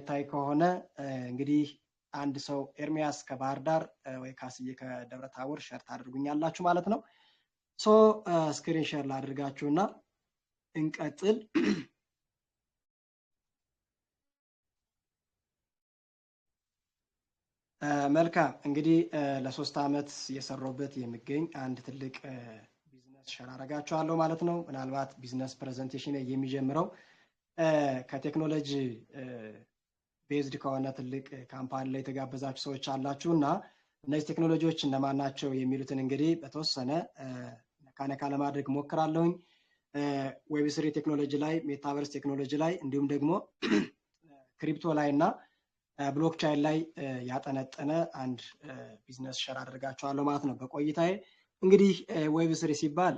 የማይታይ ከሆነ እንግዲህ አንድ ሰው ኤርሚያስ ከባህር ዳር ወይ ካስዬ ከደብረ ታቦር ሼር ታደርጉኛላችሁ ማለት ነው። ሶ ስክሪን ሼር ላድርጋችሁና እንቀጥል። መልካም እንግዲህ ለ3 አመት የሰራሁበት የሚገኝ አንድ ትልቅ ቢዝነስ ሼር አደርጋችኋለሁ ማለት ነው። ምናልባት ቢዝነስ ፕሬዘንቴሽን የሚጀምረው ከቴክኖሎጂ ቤዝድ ከሆነ ትልቅ ካምፓኒ ላይ የተጋበዛችሁ ሰዎች አላችሁና እነዚህ ቴክኖሎጂዎች እነማን ናቸው የሚሉትን እንግዲህ በተወሰነ ነካ ለማድረግ ሞክራለሁኝ። ዌብ3 ቴክኖሎጂ ላይ፣ ሜታቨርስ ቴክኖሎጂ ላይ እንዲሁም ደግሞ ክሪፕቶ ላይ እና ብሎክቻይን ላይ ያጠነጠነ አንድ ቢዝነስ ሼር አድርጋችኋለሁ ማለት ነው በቆይታዬ። እንግዲህ ዌብ3 ሲባል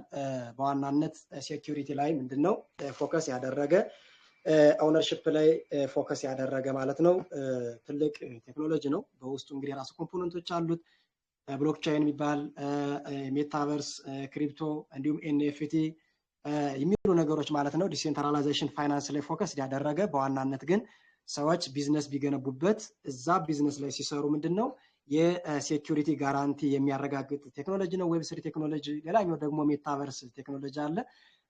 በዋናነት ሴኩሪቲ ላይ ምንድነው ፎከስ ያደረገ ኦውነርሺፕ ላይ ፎከስ ያደረገ ማለት ነው። ትልቅ ቴክኖሎጂ ነው። በውስጡ እንግዲህ የራሱ ኮምፖነንቶች አሉት። ብሎክቻይን የሚባል ሜታቨርስ፣ ክሪፕቶ እንዲሁም ኤንኤፍቲ የሚሉ ነገሮች ማለት ነው። ዲሴንትራላይዜሽን ፋይናንስ ላይ ፎከስ ያደረገ በዋናነት ግን ሰዎች ቢዝነስ ቢገነቡበት እዛ ቢዝነስ ላይ ሲሰሩ ምንድነው የሴኩሪቲ ጋራንቲ የሚያረጋግጥ ቴክኖሎጂ ነው ዌብ3 ቴክኖሎጂ። ሌላኛው ደግሞ ሜታቨርስ ቴክኖሎጂ አለ።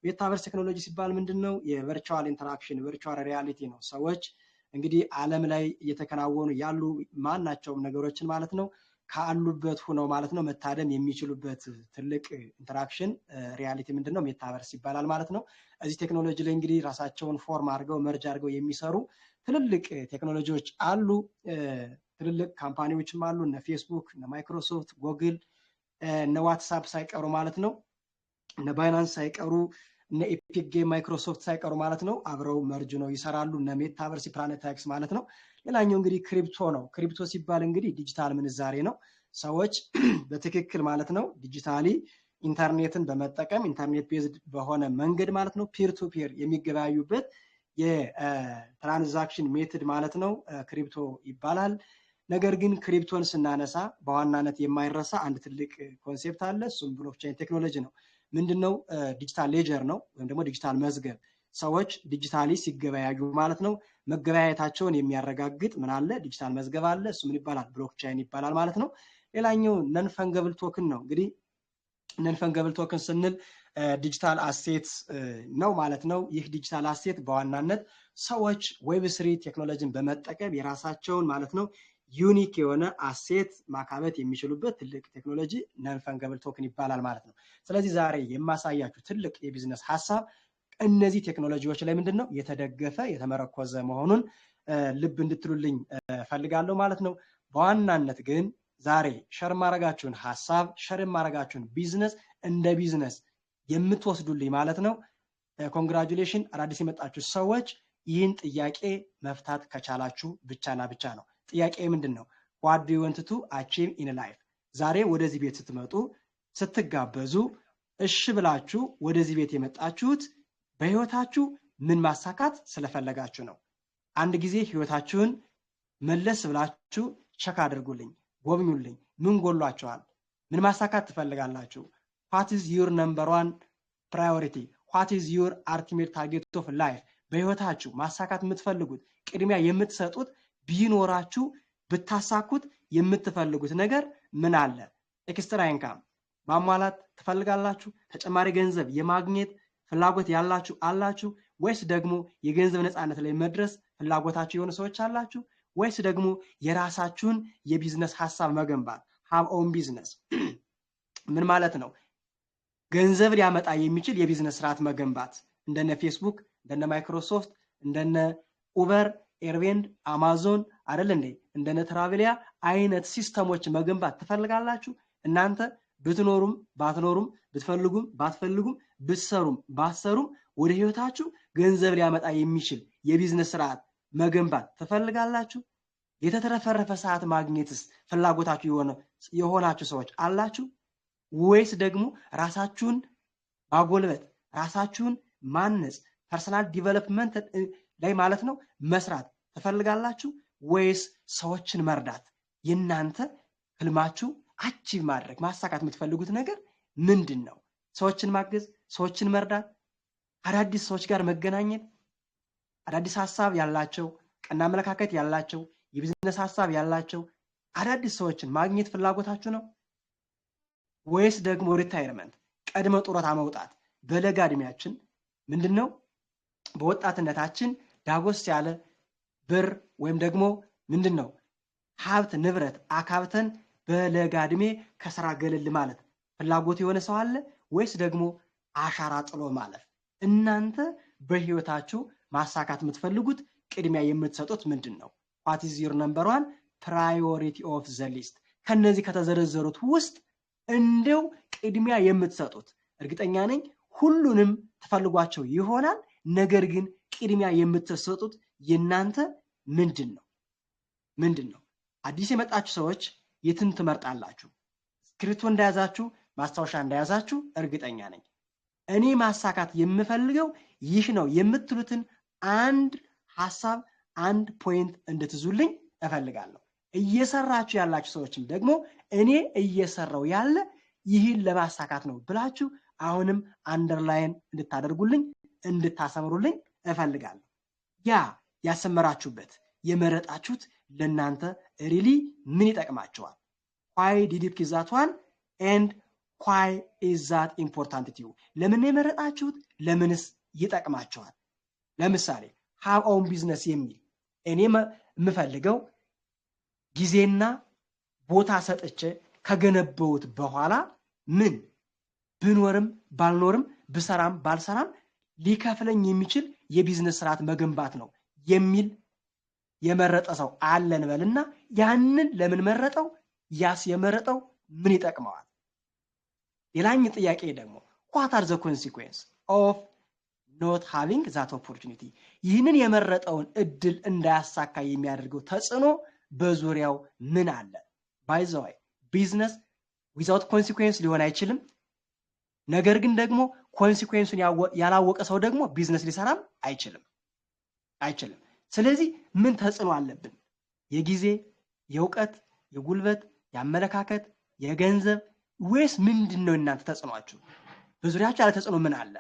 ሜታቨርስ ቴክኖሎጂ ሲባል ምንድነው የቨርቹዋል ኢንተራክሽን ቨርቹዋል ሪያሊቲ ነው። ሰዎች እንግዲህ ዓለም ላይ እየተከናወኑ ያሉ ማናቸውም ነገሮችን ማለት ነው ካሉበት ሆነው ማለት ነው መታደም የሚችሉበት ትልቅ ኢንተራክሽን ሪያሊቲ ምንድነው ሜታቨርስ ይባላል ማለት ነው። እዚህ ቴክኖሎጂ ላይ እንግዲህ ራሳቸውን ፎርም አድርገው መርጅ አድርገው የሚሰሩ ትልልቅ ቴክኖሎጂዎች አሉ። ትልልቅ ካምፓኒዎችም አሉ እነ ፌስቡክ፣ እነ ማይክሮሶፍት፣ ጉግል፣ እነ ዋትስአፕ ሳይቀሩ ማለት ነው፣ እነ ባይናንስ ሳይቀሩ፣ እነ ኤፒክ ጌም፣ ማይክሮሶፍት ሳይቀሩ ማለት ነው አብረው መርጅ ነው ይሰራሉ። እነ ሜታቨርስ፣ ፕላኔታክስ ማለት ነው። ሌላኛው እንግዲህ ክሪፕቶ ነው። ክሪፕቶ ሲባል እንግዲህ ዲጂታል ምንዛሬ ነው። ሰዎች በትክክል ማለት ነው ዲጂታሊ ኢንተርኔትን በመጠቀም ኢንተርኔት ቤዝድ በሆነ መንገድ ማለት ነው ፒር ቱ ፒር የሚገበያዩበት የትራንዛክሽን ሜትድ ማለት ነው ክሪፕቶ ይባላል። ነገር ግን ክሪፕቶን ስናነሳ በዋናነት የማይረሳ አንድ ትልቅ ኮንሴፕት አለ። እሱም ብሎክቼን ቴክኖሎጂ ነው። ምንድነው ዲጂታል ሌጀር ነው ወይም ደግሞ ዲጂታል መዝገብ። ሰዎች ዲጂታሊ ሲገበያዩ ማለት ነው መገበያየታቸውን የሚያረጋግጥ ምን አለ ዲጂታል መዝገብ አለ። እሱ ምን ይባላል ብሎክቼን ይባላል ማለት ነው። ሌላኛው ነን ፈንገብል ቶክን ነው። እንግዲህ ነን ፈንገብል ቶክን ስንል ዲጂታል አሴት ነው ማለት ነው። ይህ ዲጂታል አሴት በዋናነት ሰዎች ዌብ3 ቴክኖሎጂን በመጠቀም የራሳቸውን ማለት ነው ዩኒክ የሆነ አሴት ማካበት የሚችሉበት ትልቅ ቴክኖሎጂ ነን ፈንገብል ቶክን ይባላል ማለት ነው። ስለዚህ ዛሬ የማሳያችሁ ትልቅ የቢዝነስ ሐሳብ እነዚህ ቴክኖሎጂዎች ላይ ምንድነው የተደገፈ የተመረኮዘ መሆኑን ልብ እንድትሉልኝ ፈልጋለሁ ማለት ነው። በዋናነት ግን ዛሬ ሸር ማረጋችሁን ሐሳብ ሸር ማረጋችሁን ቢዝነስ እንደ ቢዝነስ የምትወስዱልኝ ማለት ነው ኮንግራቹሌሽን አዳዲስ የመጣችሁ ሰዎች ይህን ጥያቄ መፍታት ከቻላችሁ ብቻና ብቻ ነው። ጥያቄ ምንድነው? what do you want to achieve in life? ዛሬ ወደዚህ ቤት ስትመጡ ስትጋበዙ እሺ ብላችሁ ወደዚህ ቤት የመጣችሁት በህይወታችሁ ምን ማሳካት ስለፈለጋችሁ ነው። አንድ ጊዜ ህይወታችሁን መለስ ብላችሁ ቸክ አድርጉልኝ፣ ጎብኙልኝ። ምን ጎሏችኋል? ምን ማሳካት ትፈልጋላችሁ? what is your number one priority? what is your ultimate target of life? በህይወታችሁ ማሳካት የምትፈልጉት ቅድሚያ የምትሰጡት ቢኖራችሁ ብታሳኩት የምትፈልጉት ነገር ምን አለ? ኤክስትራ ኢንካም ማሟላት ትፈልጋላችሁ? ተጨማሪ ገንዘብ የማግኘት ፍላጎት ያላችሁ አላችሁ? ወይስ ደግሞ የገንዘብ ነፃነት ላይ መድረስ ፍላጎታችሁ የሆነ ሰዎች አላችሁ? ወይስ ደግሞ የራሳችሁን የቢዝነስ ሐሳብ መገንባት have own business ምን ማለት ነው? ገንዘብ ሊያመጣ የሚችል የቢዝነስ ስርዓት መገንባት እንደነ ፌስቡክ፣ እንደነ ማይክሮሶፍት፣ እንደነ ኡበር፣ ኤርቤንድ፣ አማዞን አይደል እንዴ እንደነ ትራቨሊያ አይነት ሲስተሞች መገንባት ትፈልጋላችሁ? እናንተ ብትኖሩም ባትኖሩም ብትፈልጉም ባትፈልጉም ብትሰሩም ባትሰሩም ወደ ህይወታችሁ ገንዘብ ሊያመጣ የሚችል የቢዝነስ ስርዓት መገንባት ትፈልጋላችሁ? የተተረፈረፈ ሰዓት ማግኘትስ ፍላጎታችሁ የሆናችሁ ሰዎች አላችሁ? ወይስ ደግሞ ራሳችሁን ማጎልበት ራሳችሁን ማነጽ ፐርሰናል ዲቨሎፕመንት ላይ ማለት ነው መስራት ትፈልጋላችሁ? ወይስ ሰዎችን መርዳት የናንተ ህልማችሁ አቺቭ ማድረግ ማሳካት የምትፈልጉት ነገር ምንድነው? ሰዎችን ማገዝ፣ ሰዎችን መርዳት፣ አዳዲስ ሰዎች ጋር መገናኘት፣ አዳዲስ ሐሳብ ያላቸው ቀና አመለካከት ያላቸው የቢዝነስ ሐሳብ ያላቸው አዳዲስ ሰዎችን ማግኘት ፍላጎታችሁ ነው? ወይስ ደግሞ ሪታየርመንት ቀድመ ጡረታ መውጣት በለጋ እድሜያችን ምንድነው በወጣትነታችን ዳጎስ ያለ ብር ወይም ደግሞ ምንድነው ሀብት ንብረት አካብተን በለጋ እድሜ ከስራ ገለል ማለት ፍላጎት የሆነ ሰው አለ? ወይስ ደግሞ አሻራ ጥሎ ማለፍ? እናንተ በህይወታችሁ ማሳካት የምትፈልጉት ቅድሚያ የምትሰጡት ምንድነው? what is your number one priority of the list? ከነዚህ ከተዘረዘሩት ውስጥ እንደው ቅድሚያ የምትሰጡት እርግጠኛ ነኝ ሁሉንም ተፈልጓቸው ይሆናል። ነገር ግን ቅድሚያ የምትሰጡት የናንተ ምንድነው? አዲስ የመጣችሁ ሰዎች የትን ትመርጣላችሁ? ስክሪፕቶ እንደያዛችሁ ማስታወሻ እንደያዛችሁ እርግጠኛ ነኝ። እኔ ማሳካት የምፈልገው ይህ ነው የምትሉትን አንድ ሐሳብ አንድ ፖይንት እንድትዙልኝ እፈልጋለሁ። እየሰራችሁ ያላችሁ ሰዎችም ደግሞ እኔ እየሰራው ያለ ይህን ለማሳካት ነው ብላችሁ አሁንም አንደርላይን እንድታደርጉልኝ እንድታሰምሩልኝ እፈልጋለሁ። ያ ያሰመራችሁበት የመረጣችሁት ለናንተ ሪሊ ምን ይጠቅማችኋል? why did you pick that one and why is that important to you? ለምን የመረጣችሁት? ለምንስ ይጠቅማችኋል? ለምሳሌ have own business የሚል እኔ የምፈልገው ጊዜና ቦታ ሰጥቼ ከገነበውት በኋላ ምን ብኖርም ባልኖርም ብሰራም ባልሰራም ሊከፍለኝ የሚችል የቢዝነስ ስርዓት መገንባት ነው የሚል የመረጠ ሰው አለን በልና ያንን ለምን መረጠው? ያስ የመረጠው ምን ይጠቅመዋል? ሌላኛው ጥያቄ ደግሞ what are the consequences of not having that opportunity? ይህንን የመረጠውን እድል እንዳያሳካ የሚያደርገው ተጽዕኖ በዙሪያው ምን አለ? by the way business without consequence ሊሆን አይችልም። ነገር ግን ደግሞ ኮንሲኩዌንሱን ያላወቀ ሰው ደግሞ ቢዝነስ ሊሰራም አይችልም። ስለዚህ ምን ተጽዕኖ አለብን? የጊዜ፣ የእውቀት፣ የጉልበት፣ የአመለካከት፣ የገንዘብ ወይስ ምንድነው እናንተ ተጽዕኖአችሁ? በዙሪያችሁ ያለ ተጽዕኖ ምን አለ?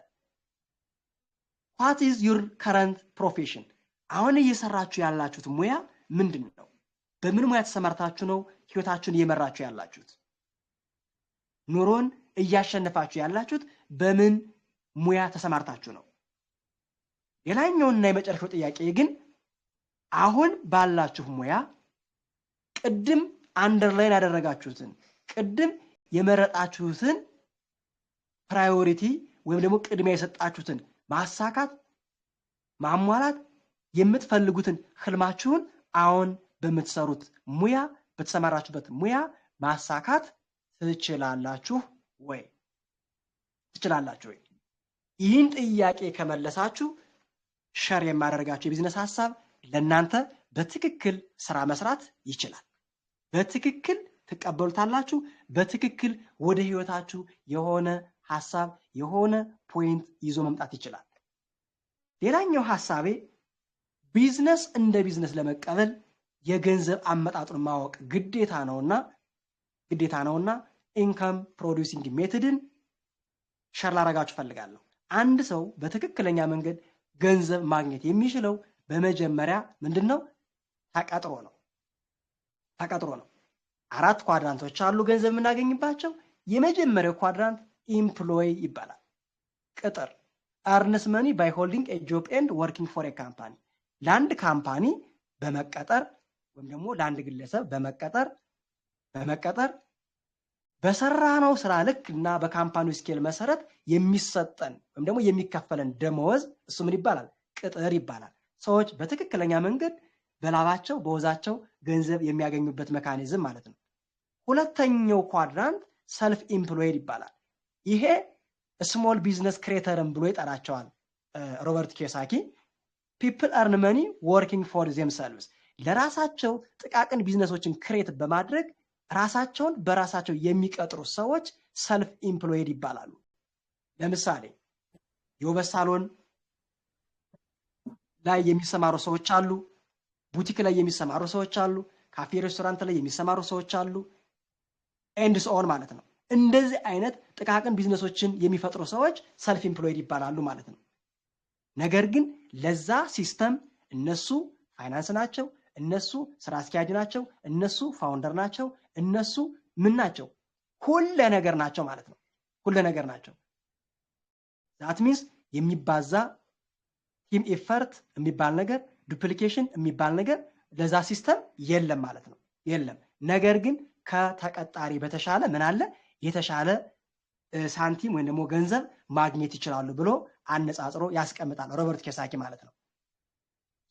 what is your current profession? አሁን እየሰራችሁ ያላችሁት ሙያ ምንድነው? በምን ሙያ ተሰማርታችሁ ነው ህይወታችሁን እየመራችሁ ያላችሁት? ኑሮን እያሸነፋችሁ ያላችሁት በምን ሙያ ተሰማርታችሁ ነው? ሌላኛውና የመጨረሻው ጥያቄ ግን አሁን ባላችሁ ሙያ ቅድም አንደርላይን ያደረጋችሁትን ቅድም የመረጣችሁትን ፕራዮሪቲ ወይም ደግሞ ቅድሚያ የሰጣችሁትን ማሳካት ማሟላት የምትፈልጉትን ህልማችሁን አሁን በምትሰሩት ሙያ በተሰማራችሁበት ሙያ ማሳካት ትችላላችሁ ወይ? ይህን ጥያቄ ከመለሳችሁ ሸር የማደርጋችሁ የቢዝነስ ሐሳብ ለናንተ በትክክል ስራ መስራት ይችላል። በትክክል ትቀበሉታላችሁ። በትክክል ወደ ህይወታችሁ የሆነ ሐሳብ የሆነ ፖይንት ይዞ መምጣት ይችላል። ሌላኛው ሐሳቤ ቢዝነስ እንደ ቢዝነስ ለመቀበል የገንዘብ አመጣጡን ማወቅ ግዴታ ነውና ኢንካም ፕሮዲዩሲንግ ሜቶድን ሸር ላደርጋችሁ ፈልጋለሁ። አንድ ሰው በትክክለኛ መንገድ ገንዘብ ማግኘት የሚችለው በመጀመሪያ ምንድነው? ተቀጥሮ ነው። 4 ኳድራንቶች አሉ ገንዘብ የምናገኝባቸው። የመጀመሪያው ኳድራንት ኢምፕሎይ ይባላል። ቅጥር earns money by holding a job and working for a company። ለአንድ ካምፓኒ በመቀጠር ወይም ደግሞ ለአንድ ግለሰብ በመቀጠር በሰራነው ስራ ልክ እና በካምፓኒው ስኬል መሰረት የሚሰጠን ወይም ደግሞ የሚከፈለን ደመወዝ እሱ ምን ይባላል? ቅጥር ይባላል። ሰዎች በትክክለኛ መንገድ በላባቸው በወዛቸው ገንዘብ የሚያገኙበት ሜካኒዝም ማለት ነው። ሁለተኛው ኳድራንት ሰልፍ ኢምፕሎይድ ይባላል። ይሄ ስሞል ቢዝነስ ክሬተርን ብሎ ይጠራቸዋል ሮበርት ኪዮሳኪ። people earn money working for themselves። ለራሳቸው ጥቃቅን ቢዝነሶችን ክሬት በማድረግ ራሳቸውን በራሳቸው የሚቀጥሩ ሰዎች ሰልፍ ኢምፕሎይድ ይባላሉ። ለምሳሌ የውበት ሳሎን ላይ የሚሰማሩ ሰዎች አሉ፣ ቡቲክ ላይ የሚሰማሩ ሰዎች አሉ፣ ካፌ ሬስቶራንት ላይ የሚሰማሩ ሰዎች አሉ ኤንድ ሶ ኦን ማለት ነው። እንደዚህ አይነት ጥቃቅን ቢዝነሶችን የሚፈጥሩ ሰዎች ሰልፍ ኢምፕሎይድ ይባላሉ ማለት ነው። ነገር ግን ለዛ ሲስተም እነሱ ፋይናንስ ናቸው፣ እነሱ ስራ አስኪያጅ ናቸው፣ እነሱ ፋውንደር ናቸው፣ እነሱ ምን ናቸው? ሁሉ ነገር ናቸው ማለት ነው። ሁሉ ነገር ናቸው። ዛት ሚንስ የሚባዛ ቲም ኤፈርት የሚባል ነገር ዱፕሊኬሽን የሚባል ነገር ለዛ ሲስተም የለም ማለት ነው። የለም። ነገር ግን ከተቀጣሪ በተሻለ ምን አለ? የተሻለ ሳንቲም ወይም ደግሞ ገንዘብ ማግኘት ይችላሉ ብሎ አነጻጽሮ ያስቀምጣል ሮበርት ኪዮሳኪ ማለት ነው።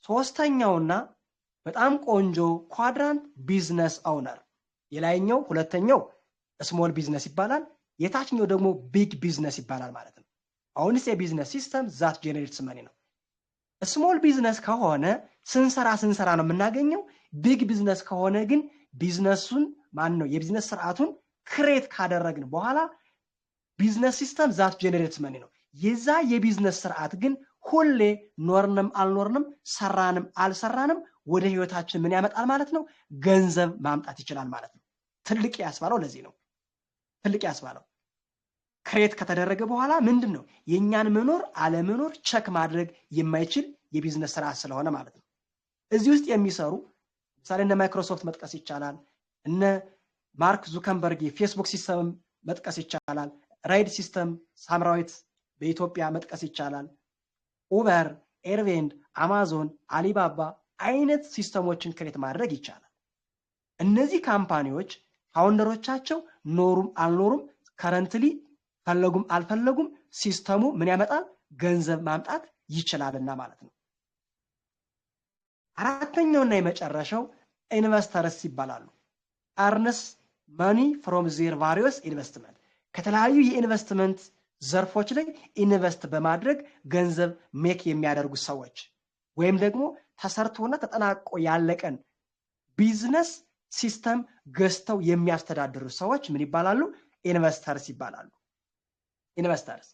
ሶስተኛውና በጣም ቆንጆ ኳድራንት ቢዝነስ ኦውነር፣ የላይኛው ሁለተኛው ስሞል ቢዝነስ ይባላል፣ የታችኛው ደግሞ ቢግ ቢዝነስ ይባላል ማለት ነው። አሁንስ የቢዝነስ ሲስተም ዛት ጄኔሬትስ መኒ ነው። ስሞል ቢዝነስ ከሆነ ስንሰራ ነው የምናገኘው። ቢግ ቢዝነስ ከሆነ ግን ቢዝነሱን ነው የቢዝነስ ስርዓቱን ክሬት ካደረግን በኋላ ቢዝነስ ሲስተም ዛት ጄኔሬትስ መኒ ነው። የዛ የቢዝነስ ስርዓት ግን ሁሌ ኖርንም አልኖርንም ሰራንም አልሰራንም ወደ ህይወታችን ምን ያመጣል ማለት ነው? ገንዘብ ማምጣት ይችላል ማለት ነው። ትልቅ ያስባለው ለዚህ ነው። ትልቅ ያስባለው ክሬት ከተደረገ በኋላ ምንድነው የኛን መኖር አለመኖር ቸክ ማድረግ የማይችል የቢዝነስ ስርዓት ስለሆነ ማለት ነው። እዚህ ውስጥ የሚሰሩ ምሳሌ እነ ማይክሮሶፍት መጥቀስ ይቻላል። እነ ማርክ ዙከንበርግ የፌስቡክ ሲስተም መጥቀስ ይቻላል። ራይድ ሲስተም ሳምራዊት በኢትዮጵያ መጥቀስ ይቻላል። ኡበር፣ ኤርቬንድ፣ አማዞን፣ አሊባባ አይነት ሲስተሞችን ክሬት ማድረግ ይቻላል። እነዚህ ካምፓኒዎች ፋውንደሮቻቸው ኖሩም አልኖሩም ከረንትሊ ፈለጉም አልፈለጉም ሲስተሙ ምን ያመጣል? ገንዘብ ማምጣት ይችላልና ማለት ነው። አራተኛውና የመጨረሻው ኢንቨስተርስ ይባላሉ። አርነስ መኒ ፍሮም ዜር ቫሪየስ ኢንቨስትመንት፣ ከተለያዩ የኢንቨስትመንት ዘርፎች ላይ ኢንቨስት በማድረግ ገንዘብ ሜክ የሚያደርጉ ሰዎች ወይም ደግሞ ተሰርቶና ተጠናቆ ያለቀን ቢዝነስ ሲስተም ገዝተው የሚያስተዳድሩ ሰዎች ምን ይባላሉ? ኢንቨስተርስ ይባላሉ። ኢንቨስተርስ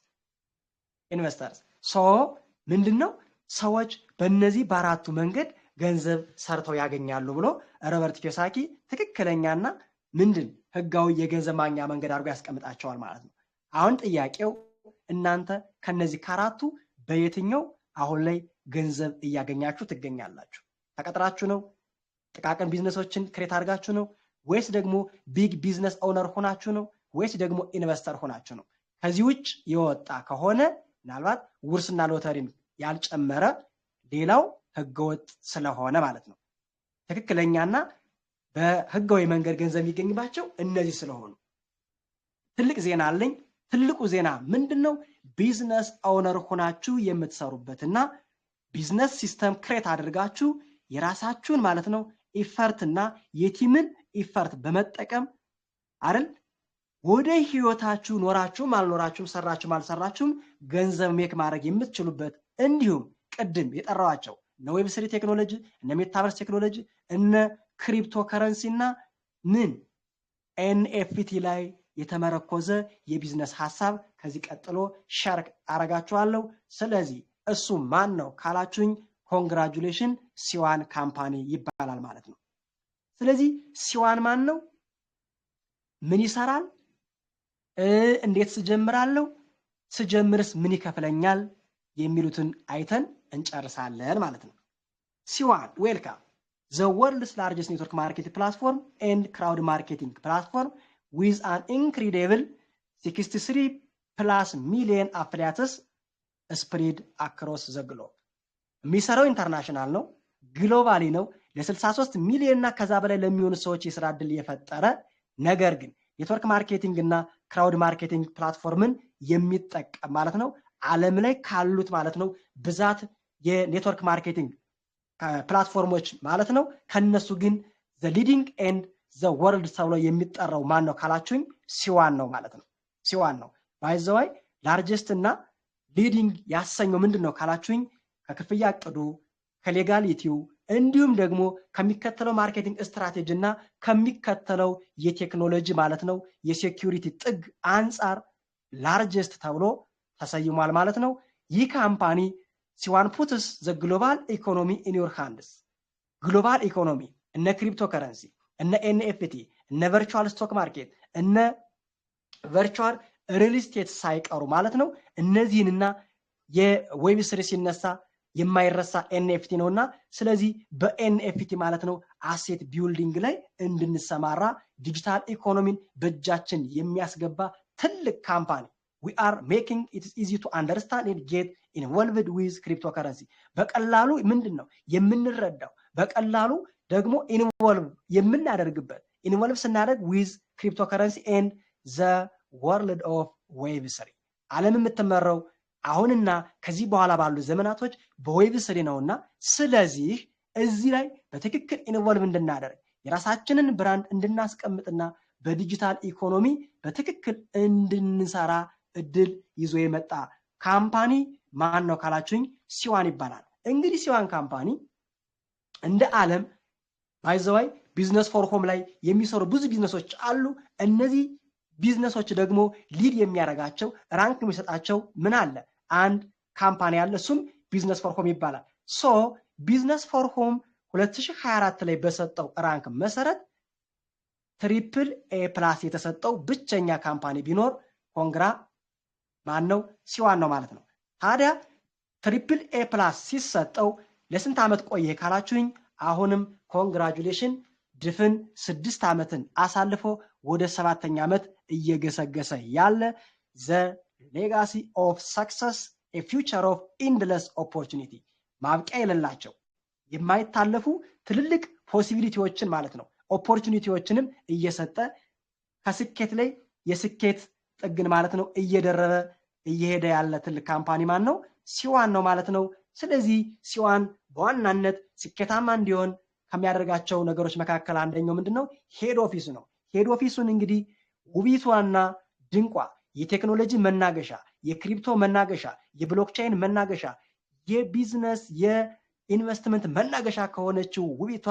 ምንድነው? ሰዎች በእነዚህ በአራቱ መንገድ ገንዘብ ሰርተው ያገኛሉ ብሎ ሮበርት ኪዮሳኪ ትክክለኛና ምንድን ህጋዊ የገንዘብ ማግኛ መንገድ አድርጎ ያስቀምጣቸዋል ማለት ነው። አሁን ጥያቄው እናንተ ከነዚህ ከአራቱ በየትኛው አሁን ላይ ገንዘብ እያገኛችሁ ትገኛላችሁ? ተቀጥራችሁ ነው? ጥቃቅን ቢዝነሶችን ክሬት አድርጋችሁ ነው? ወይስ ደግሞ ቢግ ቢዝነስ ኦውነር ሆናችሁ ነው? ወይስ ደግሞ ኢንቨስተር ሆናችሁ ነው? ከዚህ ውጭ የወጣ ከሆነ ምናልባት ውርስና ሎተሪን ያልጨመረ ሌላው ህገወጥ ስለሆነ ማለት ነው። ትክክለኛና በህጋዊ መንገድ ገንዘብ የሚገኝባቸው እነዚህ ስለሆኑ ትልቅ ዜና አለኝ። ትልቁ ዜና ምንድነው? ቢዝነስ ኦውነር ሆናችሁ የምትሰሩበትና ቢዝነስ ሲስተም ክሬት አድርጋችሁ የራሳችሁን ማለት ነው ኢፈርትና የቲምን ኢፈርት በመጠቀም አይደል ወደ ህይወታችሁ ኖራችሁም አልኖራችሁም ሰራችሁም አልሰራችሁም ገንዘብ ሜክ ማድረግ የምትችሉበት እንዲሁም ቅድም የጠራዋቸው እነ ዌብ3 ቴክኖሎጂ እነ ሜታቨርስ ቴክኖሎጂ እነ ክሪፕቶ ከረንሲና ምን ኤንኤፍቲ ላይ የተመረኮዘ የቢዝነስ ሐሳብ ከዚህ ቀጥሎ ሼር አረጋችኋለሁ። ስለዚህ እሱ ማን ነው ካላችሁኝ ኮንግራቹሌሽን ሲዋን ካምፓኒ ይባላል ማለት ነው። ስለዚህ ሲዋን ማን ነው? ምን ይሰራል? እንዴት ስጀምራለሁ? ስጀምርስ ምን ይከፍለኛል? የሚሉትን አይተን እንጨርሳለን ማለት ነው። ሲዋን ዌልካም the world's largest network marketing platform and crowd marketing platform with an incredible 63+ million affiliates spread across the globe። የሚሰራው ኢንተርናሽናል ነው፣ ግሎባሊ ነው። ለ63 ሚሊዮን እና ከዛ በላይ ለሚሆኑ ሰዎች የስራ ዕድል የፈጠረ ነገር ግን ኔትወርክ ማርኬቲንግ እና ክራውድ ማርኬቲንግ ፕላትፎርምን የሚጠቀም ማለት ነው። ዓለም ላይ ካሉት ማለት ነው ብዛት የኔትወርክ ማርኬቲንግ ፕላትፎርሞች ማለት ነው ከነሱ ግን the leading and the world ተብሎ የሚጠራው ማን ነው ካላችሁኝ ሲዋን ነው ማለት ነው። ሲዋን ነው by the way ላርጀስት እና ሊዲንግ ያሰኘው ምንድነው ካላችሁኝ ከክፍያ አቅዱ ከሌጋሊቲው እንዲሁም ደግሞ ከሚከተለው ማርኬቲንግ ስትራቴጂ እና ከሚከተለው የቴክኖሎጂ ማለት ነው የሴኩሪቲ ጥግ አንፃር ላርጀስት ተብሎ ተሰይሟል ማለት ነው። ይህ ካምፓኒ ሲዋን puts the global economy in your hands። ግሎባል ኢኮኖሚ እነ ክሪፕቶ ከረንሲ እነ ኤንኤፍቲ እነ ቨርቹዋል ስቶክ ማርኬት እነ ቨርቹዋል ሪል ስቴት ሳይቀሩ ማለት ነው እነዚህንና የዌብ3 ሲነሳ የማይረሳ ኤንኤፍቲ ነውና ስለዚህ በኤንኤፍቲ ማለት ነው አሴት ቢልዲንግ ላይ እንድንሰማራ ዲጂታል ኢኮኖሚን በእጃችን የሚያስገባ ትልቅ ካምፓኒ we are making it easy to understand and get involved with cryptocurrency በቀላሉ ምንድነው የምንረዳው በቀላሉ ደግሞ ኢንቮልቭ የምናደርግበት ኢንቮልቭ ስናደርግ with cryptocurrency and the world of web3 ዓለም የምትመራው አሁንና ከዚህ በኋላ ባሉ ዘመናቶች በዌብ3 ነውና ስለዚህ እዚህ ላይ በትክክል ኢንቮልቭ እንድናደርግ የራሳችንን ብራንድ እንድናስቀምጥና በዲጂታል ኢኮኖሚ በትክክል እንድንሰራ እድል ይዞ የመጣ ካምፓኒ ማን ነው ካላችሁኝ ሲዋን ይባላል እንግዲህ ሲዋን ካምፓኒ እንደ ዓለም ባይዘዋይ ቢዝነስ ፎር ሆም ላይ የሚሰሩ ብዙ ቢዝነሶች አሉ እነዚህ ቢዝነሶች ደግሞ ሊድ የሚያረጋቸው ራንክ የሚሰጣቸው ምን አለ አንድ ካምፓኒ አለ እሱም ቢዝነስ ፎር ሆም ይባላል ሶ ቢዝነስ ፎር ሆም 2024 ላይ በሰጠው ራንክ መሰረት ትሪፕል ኤ ፕላስ የተሰጠው ብቸኛ ካምፓኒ ቢኖር ኮንግራ ማን ነው ሲዋን ነው ማለት ነው ታዲያ ትሪፕል ኤ ፕላስ ሲሰጠው ለስንት አመት ቆየ ካላችሁኝ አሁንም ኮንግራቹሌሽን ድፍን 6 አመትን አሳልፎ ወደ 7ኛ አመት እየገሰገሰ ያለ the legacy of success a future of endless opportunity ማብቂያ የሌላቸው የማይታለፉ ትልልቅ ፖሲቢሊቲዎችን ማለት ነው ኦፖርቹኒቲዎችንም እየሰጠ ከስኬት ላይ የስኬት ጥግን ማለት ነው እየደረበ እየሄደ ያለ ትልቅ ካምፓኒ ማን ነው ሲዋን ነው ማለት ነው ስለዚህ ሲዋን በዋናነት ስኬታማ እንዲሆን ከሚያደርጋቸው ነገሮች መካከል አንደኛው ምንድነው ሄድ ኦፊስ ነው ሄድ ኦፊሱን እንግዲህ ውቢቷና ድንቋ የቴክኖሎጂ መናገሻ የክሪፕቶ መናገሻ የብሎክቼን መናገሻ የቢዝነስ የኢንቨስትመንት መናገሻ ከሆነችው ውቢቷ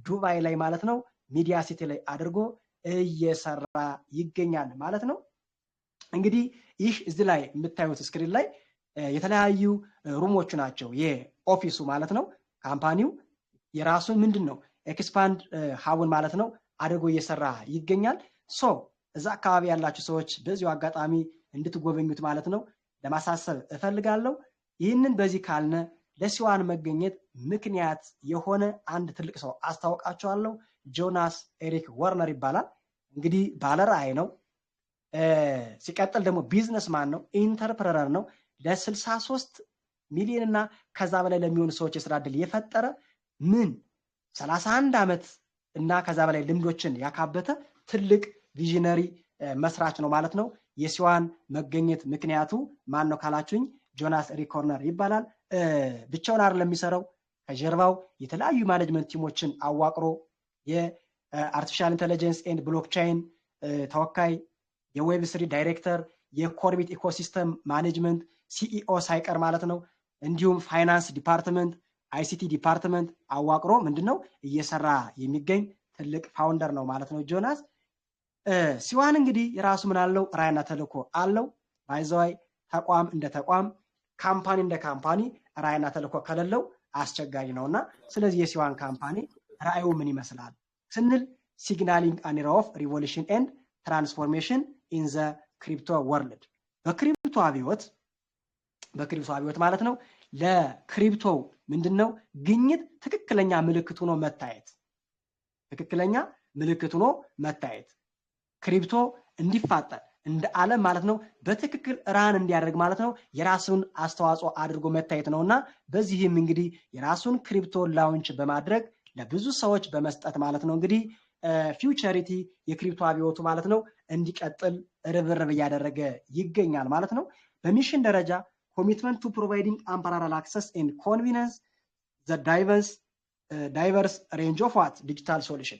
ዱባይ ላይ ማለት ነው ሚዲያ ሲቲ ላይ አድርጎ እየሰራ ይገኛል ማለት ነው እንግዲህ ይህ እዚህ ላይ የምታዩት ስክሪን ላይ የተለያዩ ሩሞች ናቸው የኦፊሱ ማለት ነው ካምፓኒው የራሱን ምንድነው ኤክስፓንድ ሃውን ማለት ነው አድርጎ እየሰራ ይገኛል ሶ እዛ አካባቢ ያላችሁ ሰዎች በዚሁ አጋጣሚ እንድትጎበኙት ማለት ነው ለማሳሰብ እፈልጋለሁ ይህንን በዚህ ካልነ ለሲዋን መገኘት ምክንያት የሆነ አንድ ትልቅ ሰው አስተዋውቃቸዋለሁ ጆናስ ኤሪክ ወርነር ይባላል እንግዲህ ባለራዕይ ነው ሲቀጥል ደግሞ ቢዝነስማን ነው ኢንተርፕረነር ነው ለ63 ሚሊዮን እና ከዛ በላይ ለሚሆኑ ሰዎች የስራ ዕድል የፈጠረ ምን 31 አመት እና ከዛ በላይ ልምዶችን ያካበተ ትልቅ ቪዥነሪ መስራች ነው ማለት ነው የሲዋን መገኘት ምክንያቱ ማን ነው ካላችሁኝ ጆናስ ኤሪክ ወርነር ይባላል ብቻውን አይደለም የሚሰራው ከጀርባው የተለያዩ ማኔጅመንት ቲሞችን አዋቅሮ የአርቲፊሻል ኢንተለጀንስ ኤንድ ብሎክቼን ተወካይ የዌብ3 ዳይሬክተር የኮርቢት ኢኮሲስተም ማኔጅመንት ሲኢኦ ሳይቀር ማለት ነው እንዲሁም ፋይናንስ ዲፓርትመንት አይሲቲ ዲፓርትመንት አዋቅሮ ምንድነው እየሰራ የሚገኝ ትልቅ ፋውንደር ነው ማለት ነው ጆናስ ሲዋን እንግዲህ የራሱ ምን አለው ራዕይና ተልእኮ አለው ባይዘዋይ ተቋም እንደ ተቋም ካምፓኒ እንደ ካምፓኒ ራዕይና ተልእኮ ከሌለው አስቸጋሪ ነውና ስለዚህ የሲዋን ካምፓኒ ራዕዩ ምን ይመስላል ስንል ሲግናሊንግ አን ኤራ ኦፍ ሪቮሉሽን ኤንድ ትራንስፎርሜሽን ኢን ዘ ክሪፕቶ ወርልድ በክሪፕቶ አብዮት ማለት ነው ለክሪፕቶ ምንድነው ግኝት ትክክለኛ ምልክት ሆኖ መታየት ክሪፕቶ የራሱን እንደ ዓለም ማለት ነው በትክክል ራን እንዲያደርግ ማለት ነው የራሱን አስተዋጽኦ አድርጎ መታየት ነውና በዚህም እንግዲህ የራሱን ክሪፕቶ ላውንች በማድረግ ለብዙ ሰዎች በመስጠት ማለት ነው እንግዲህ ፊውቸሪቲ የክሪፕቶ አብዮቱ ማለት ነው እንዲቀጥል ርብርብ ያደረገ ይገኛል ማለት ነው በሚሽን ደረጃ commitment to providing unparalleled access and convenience the diverse range of what digital solution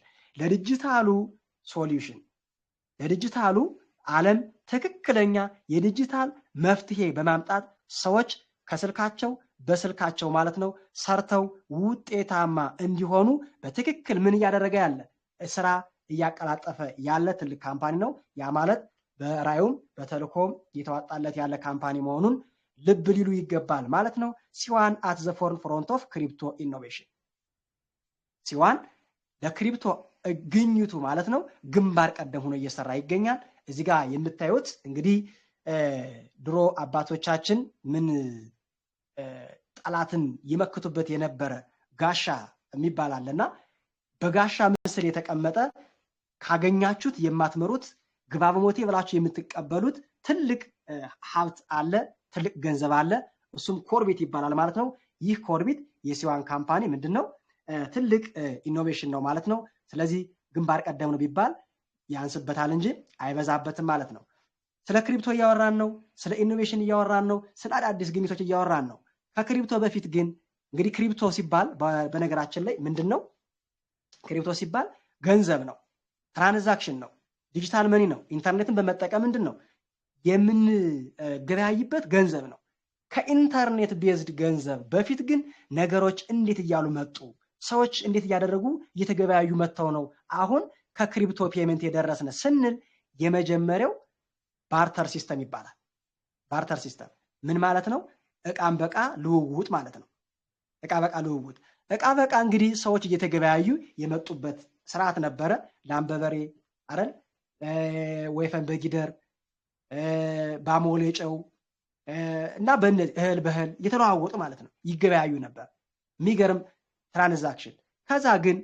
ለዲጂታሉ ዓለም ትክክለኛ የዲጂታል መፍትሄ በማምጣት ሰዎች ከስልካቸው በስልካቸው ማለት ነው ሰርተው ውጤታማ እንዲሆኑ በትክክል ምን ያደረገ ያለ ስራ እያቀላጠፈ ያለ ትልቅ ካምፓኒ ነው ያ ማለት በራዩም በተልኮም የተዋጣለት ያለ ካምፓኒ መሆኑን ልብ ሊሉ ይገባል ማለት ነው ሲዋን at the forefront of crypto innovation ሲዋን ለክሪፕቶ ግኝቱ ማለት ነው ግንባር ቀደም ሆኖ እየሰራ ይገኛል እዚህ ጋር የምታዩት እንግዲህ ድሮ አባቶቻችን ምን ጠላትን ይመክቱበት የነበረ ጋሻ የሚባል አለና በጋሻ ምስል የተቀመጠ ካገኛችሁት የማትመሩት ግባ በሞቴ ብላችሁ የምትቀበሉት ትልቅ ሀብት አለ፣ ትልቅ ገንዘብ አለ። እሱም ኮርቢት ይባላል ማለት ነው። ይህ ኮርቢት የሲዋን ካምፓኒ ምንድነው ትልቅ ኢኖቬሽን ነው ማለት ነው። ስለዚህ ግንባር ቀደም ነው ቢባል ያንስበታል እንጂ አይበዛበትም ማለት ነው። ስለ ክሪፕቶ እያወራን ነው፣ ስለ ኢኖቬሽን እያወራን ነው፣ ስለ አዳዲስ ግኝቶች እያወራን ነው። ከክሪፕቶ በፊት ግን እንግዲህ ክሪፕቶ ሲባል በነገራችን ላይ ምንድነው ክሪፕቶ ሲባል ገንዘብ ነው፣ ትራንዛክሽን ነው፣ ዲጂታል መኒ ነው። ኢንተርኔትን በመጠቀም ምንድነው የምንገበያይበት ገንዘብ ነው። ከኢንተርኔት ቤዝድ ገንዘብ በፊት ግን ነገሮች እንዴት እያሉ መጡ? ሰዎች እንዴት እያደረጉ እየተገበያዩ መጥተው ነው አሁን ከክሪፕቶ ፔመንት የደረስነ ስንል የመጀመሪያው ባርተር ሲስተም ይባላል። ባርተር ሲስተም ምን ማለት ነው? እቃን በቃ ልውውጥ ማለት ነው። እቃ በቃ ልውውጥ። እቃ በቃ እንግዲህ ሰዎች እየተገበያዩ የመጡበት ስርዓት ነበረ። ላም በበሬ አይደል፣ ወይፈን በጊደር ባሞሌ ጨው እና በእነዚህ እህል በእህል እየተለዋወጡ ማለት ነው ይገበያዩ ነበር። የሚገርም ትራንዛክሽን። ከዛ ግን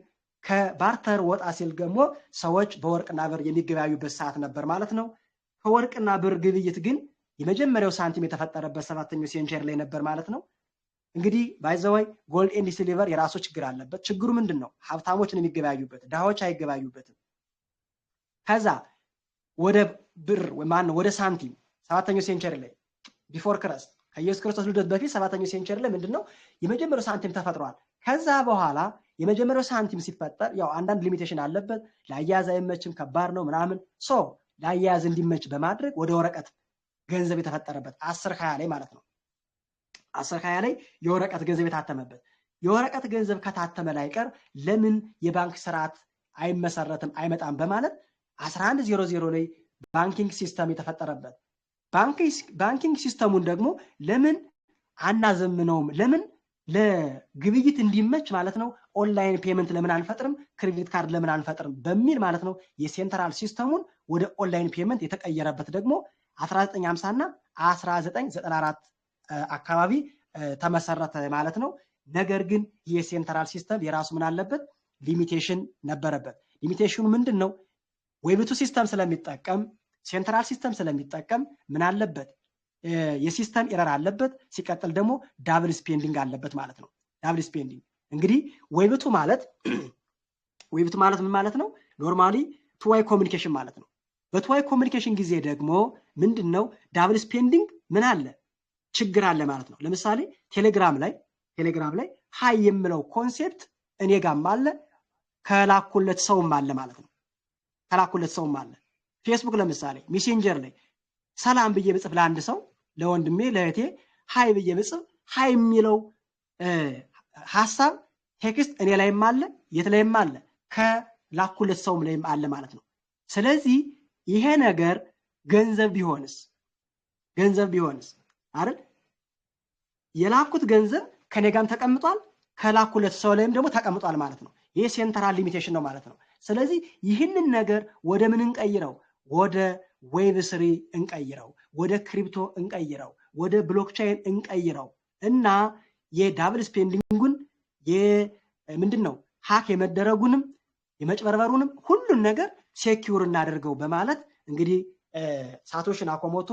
ከባርተር ወጣ ሲል ደግሞ ሰዎች በወርቅና ብር የሚገበያዩበት ሰዓት ነበር ማለት ነው። ከወርቅና ብር ግብይት ግን የመጀመሪያው ሳንቲም የተፈጠረበት 7ኛው ሴንቸሪ ላይ ነበር ማለት ነው። እንግዲህ ባይዘወይ ጎልድ ኤንድ ሲልቨር የራሱ ችግር አለበት። ችግሩ ምንድን ነው? ሀብታሞች ነው የሚገበያዩበት፣ ድሃዎች አይገበያዩበትም። ከዛ ወደ ብር ወደ ሳንቲም 7ኛው ሴንቸሪ ላይ ቢፎር ክረስት ከኢየሱስ ክርስቶስ ልደት በፊት 7ኛው ሴንቸሪ ላይ ምንድነው የመጀመሪያው ሳንቲም ተፈጥሯል። ከዛ በኋላ የመጀመሪያው ሳንቲም ሲፈጠር ያው አንዳንድ ሊሚቴሽን አለበት። ለአያያዝ አይመችም፣ ከባድ ነው ምናምን። ለአያያዝ እንዲመች በማድረግ ወደ ወረቀት ገንዘብ የተፈጠረበት 1020 ላይ ማለት ነው። 1020 ላይ የወረቀት ገንዘብ የታተመበት። የወረቀት ገንዘብ ከታተመ ላይ ቀር ለምን የባንክ ስርዓት አይመሰረትም አይመጣም በማለት 1100 ላይ ባንኪንግ ሲስተም የተፈጠረበት። ባንኪንግ ሲስተሙን ደግሞ ለምን አናዘምነውም? ለምን ለግብይት እንዲመች ማለት ነው ኦንላይን ፔመንት ለምን አንፈጥርም? ክሬዲት ካርድ ለምን አንፈጥርም? በሚል ማለት ነው የሴንትራል ሲስተሙን ወደ ኦንላይን ፔመንት የተቀየረበት ደግሞ 1950 እና 1994 አካባቢ ተመሰረተ ማለት ነው። ነገር ግን የሴንትራል ሲስተም የራሱ ምን አለበት? ሊሚቴሽን ነበረበት። ሊሚቴሽኑ ምንድን ነው? ዌብ2 ሲስተም ስለሚጠቀም ሴንትራል ሲስተም ስለሚጠቀም ምን አለበት? የሲስተም ኤረር አለበት። ሲቀጥል ደግሞ ዳብል ስፔንዲንግ አለበት ማለት ነው። ዳብል ስፔንዲንግ እንግዲህ ዌብ2 ማለት ምን ማለት ነው? ኖርማሊ ቱዋይ ኮሚኒኬሽን ማለት ነው። በቱዋይ ኮሚኒኬሽን ጊዜ ደግሞ ምንድነው ዳብል ስፔንዲንግ ምን አለ? ችግር አለ ማለት ነው። ለምሳሌ ቴሌግራም ላይ ሃይ የምለው ኮንሴፕት እኔ ጋርም አለ፣ ከላኩለት ሰውም አለ ማለት ነው። ከላኩለት ሰውም አለ። ፌስቡክ ለምሳሌ ሜሴንጀር ላይ ሰላም ብዬ ብጽፍ ለአንድ ሰው ለወንድሜ ለእህቴ ሃይ ብዬ ብጽፍ ሃይ የሚለው ሐሳብ ቴክስት እኔ ላይም አለ፣ የት ላይም አለ፣ ከላኩለት ሰውም ላይም አለ ማለት ነው። ስለዚህ ይሄ ነገር ገንዘብ ቢሆንስ አይደል? የላኩት ገንዘብ ከኔ ጋርም ተቀምጧል፣ ከላኩለት ሰው ላይም ደግሞ ተቀምጧል ማለት ነው። ይሄ ሴንትራል ሊሚቴሽን ነው ማለት ነው። ስለዚህ ይህንን ነገር ወደ ምን እንቀይረው? ወደ ዌብ3 እንቀይረው፣ ወደ ክሪፕቶ እንቀይረው፣ ወደ ብሎክቼን እንቀይረው እና የዳብል ስፔንዲንጉን ምንድነው ሃክ የመደረጉንም የመጭበርበሩንም ሁሉን ነገር ሴኪዩር እናደርገው በማለት እንግዲህ ሳቶሺ ናካሞቶ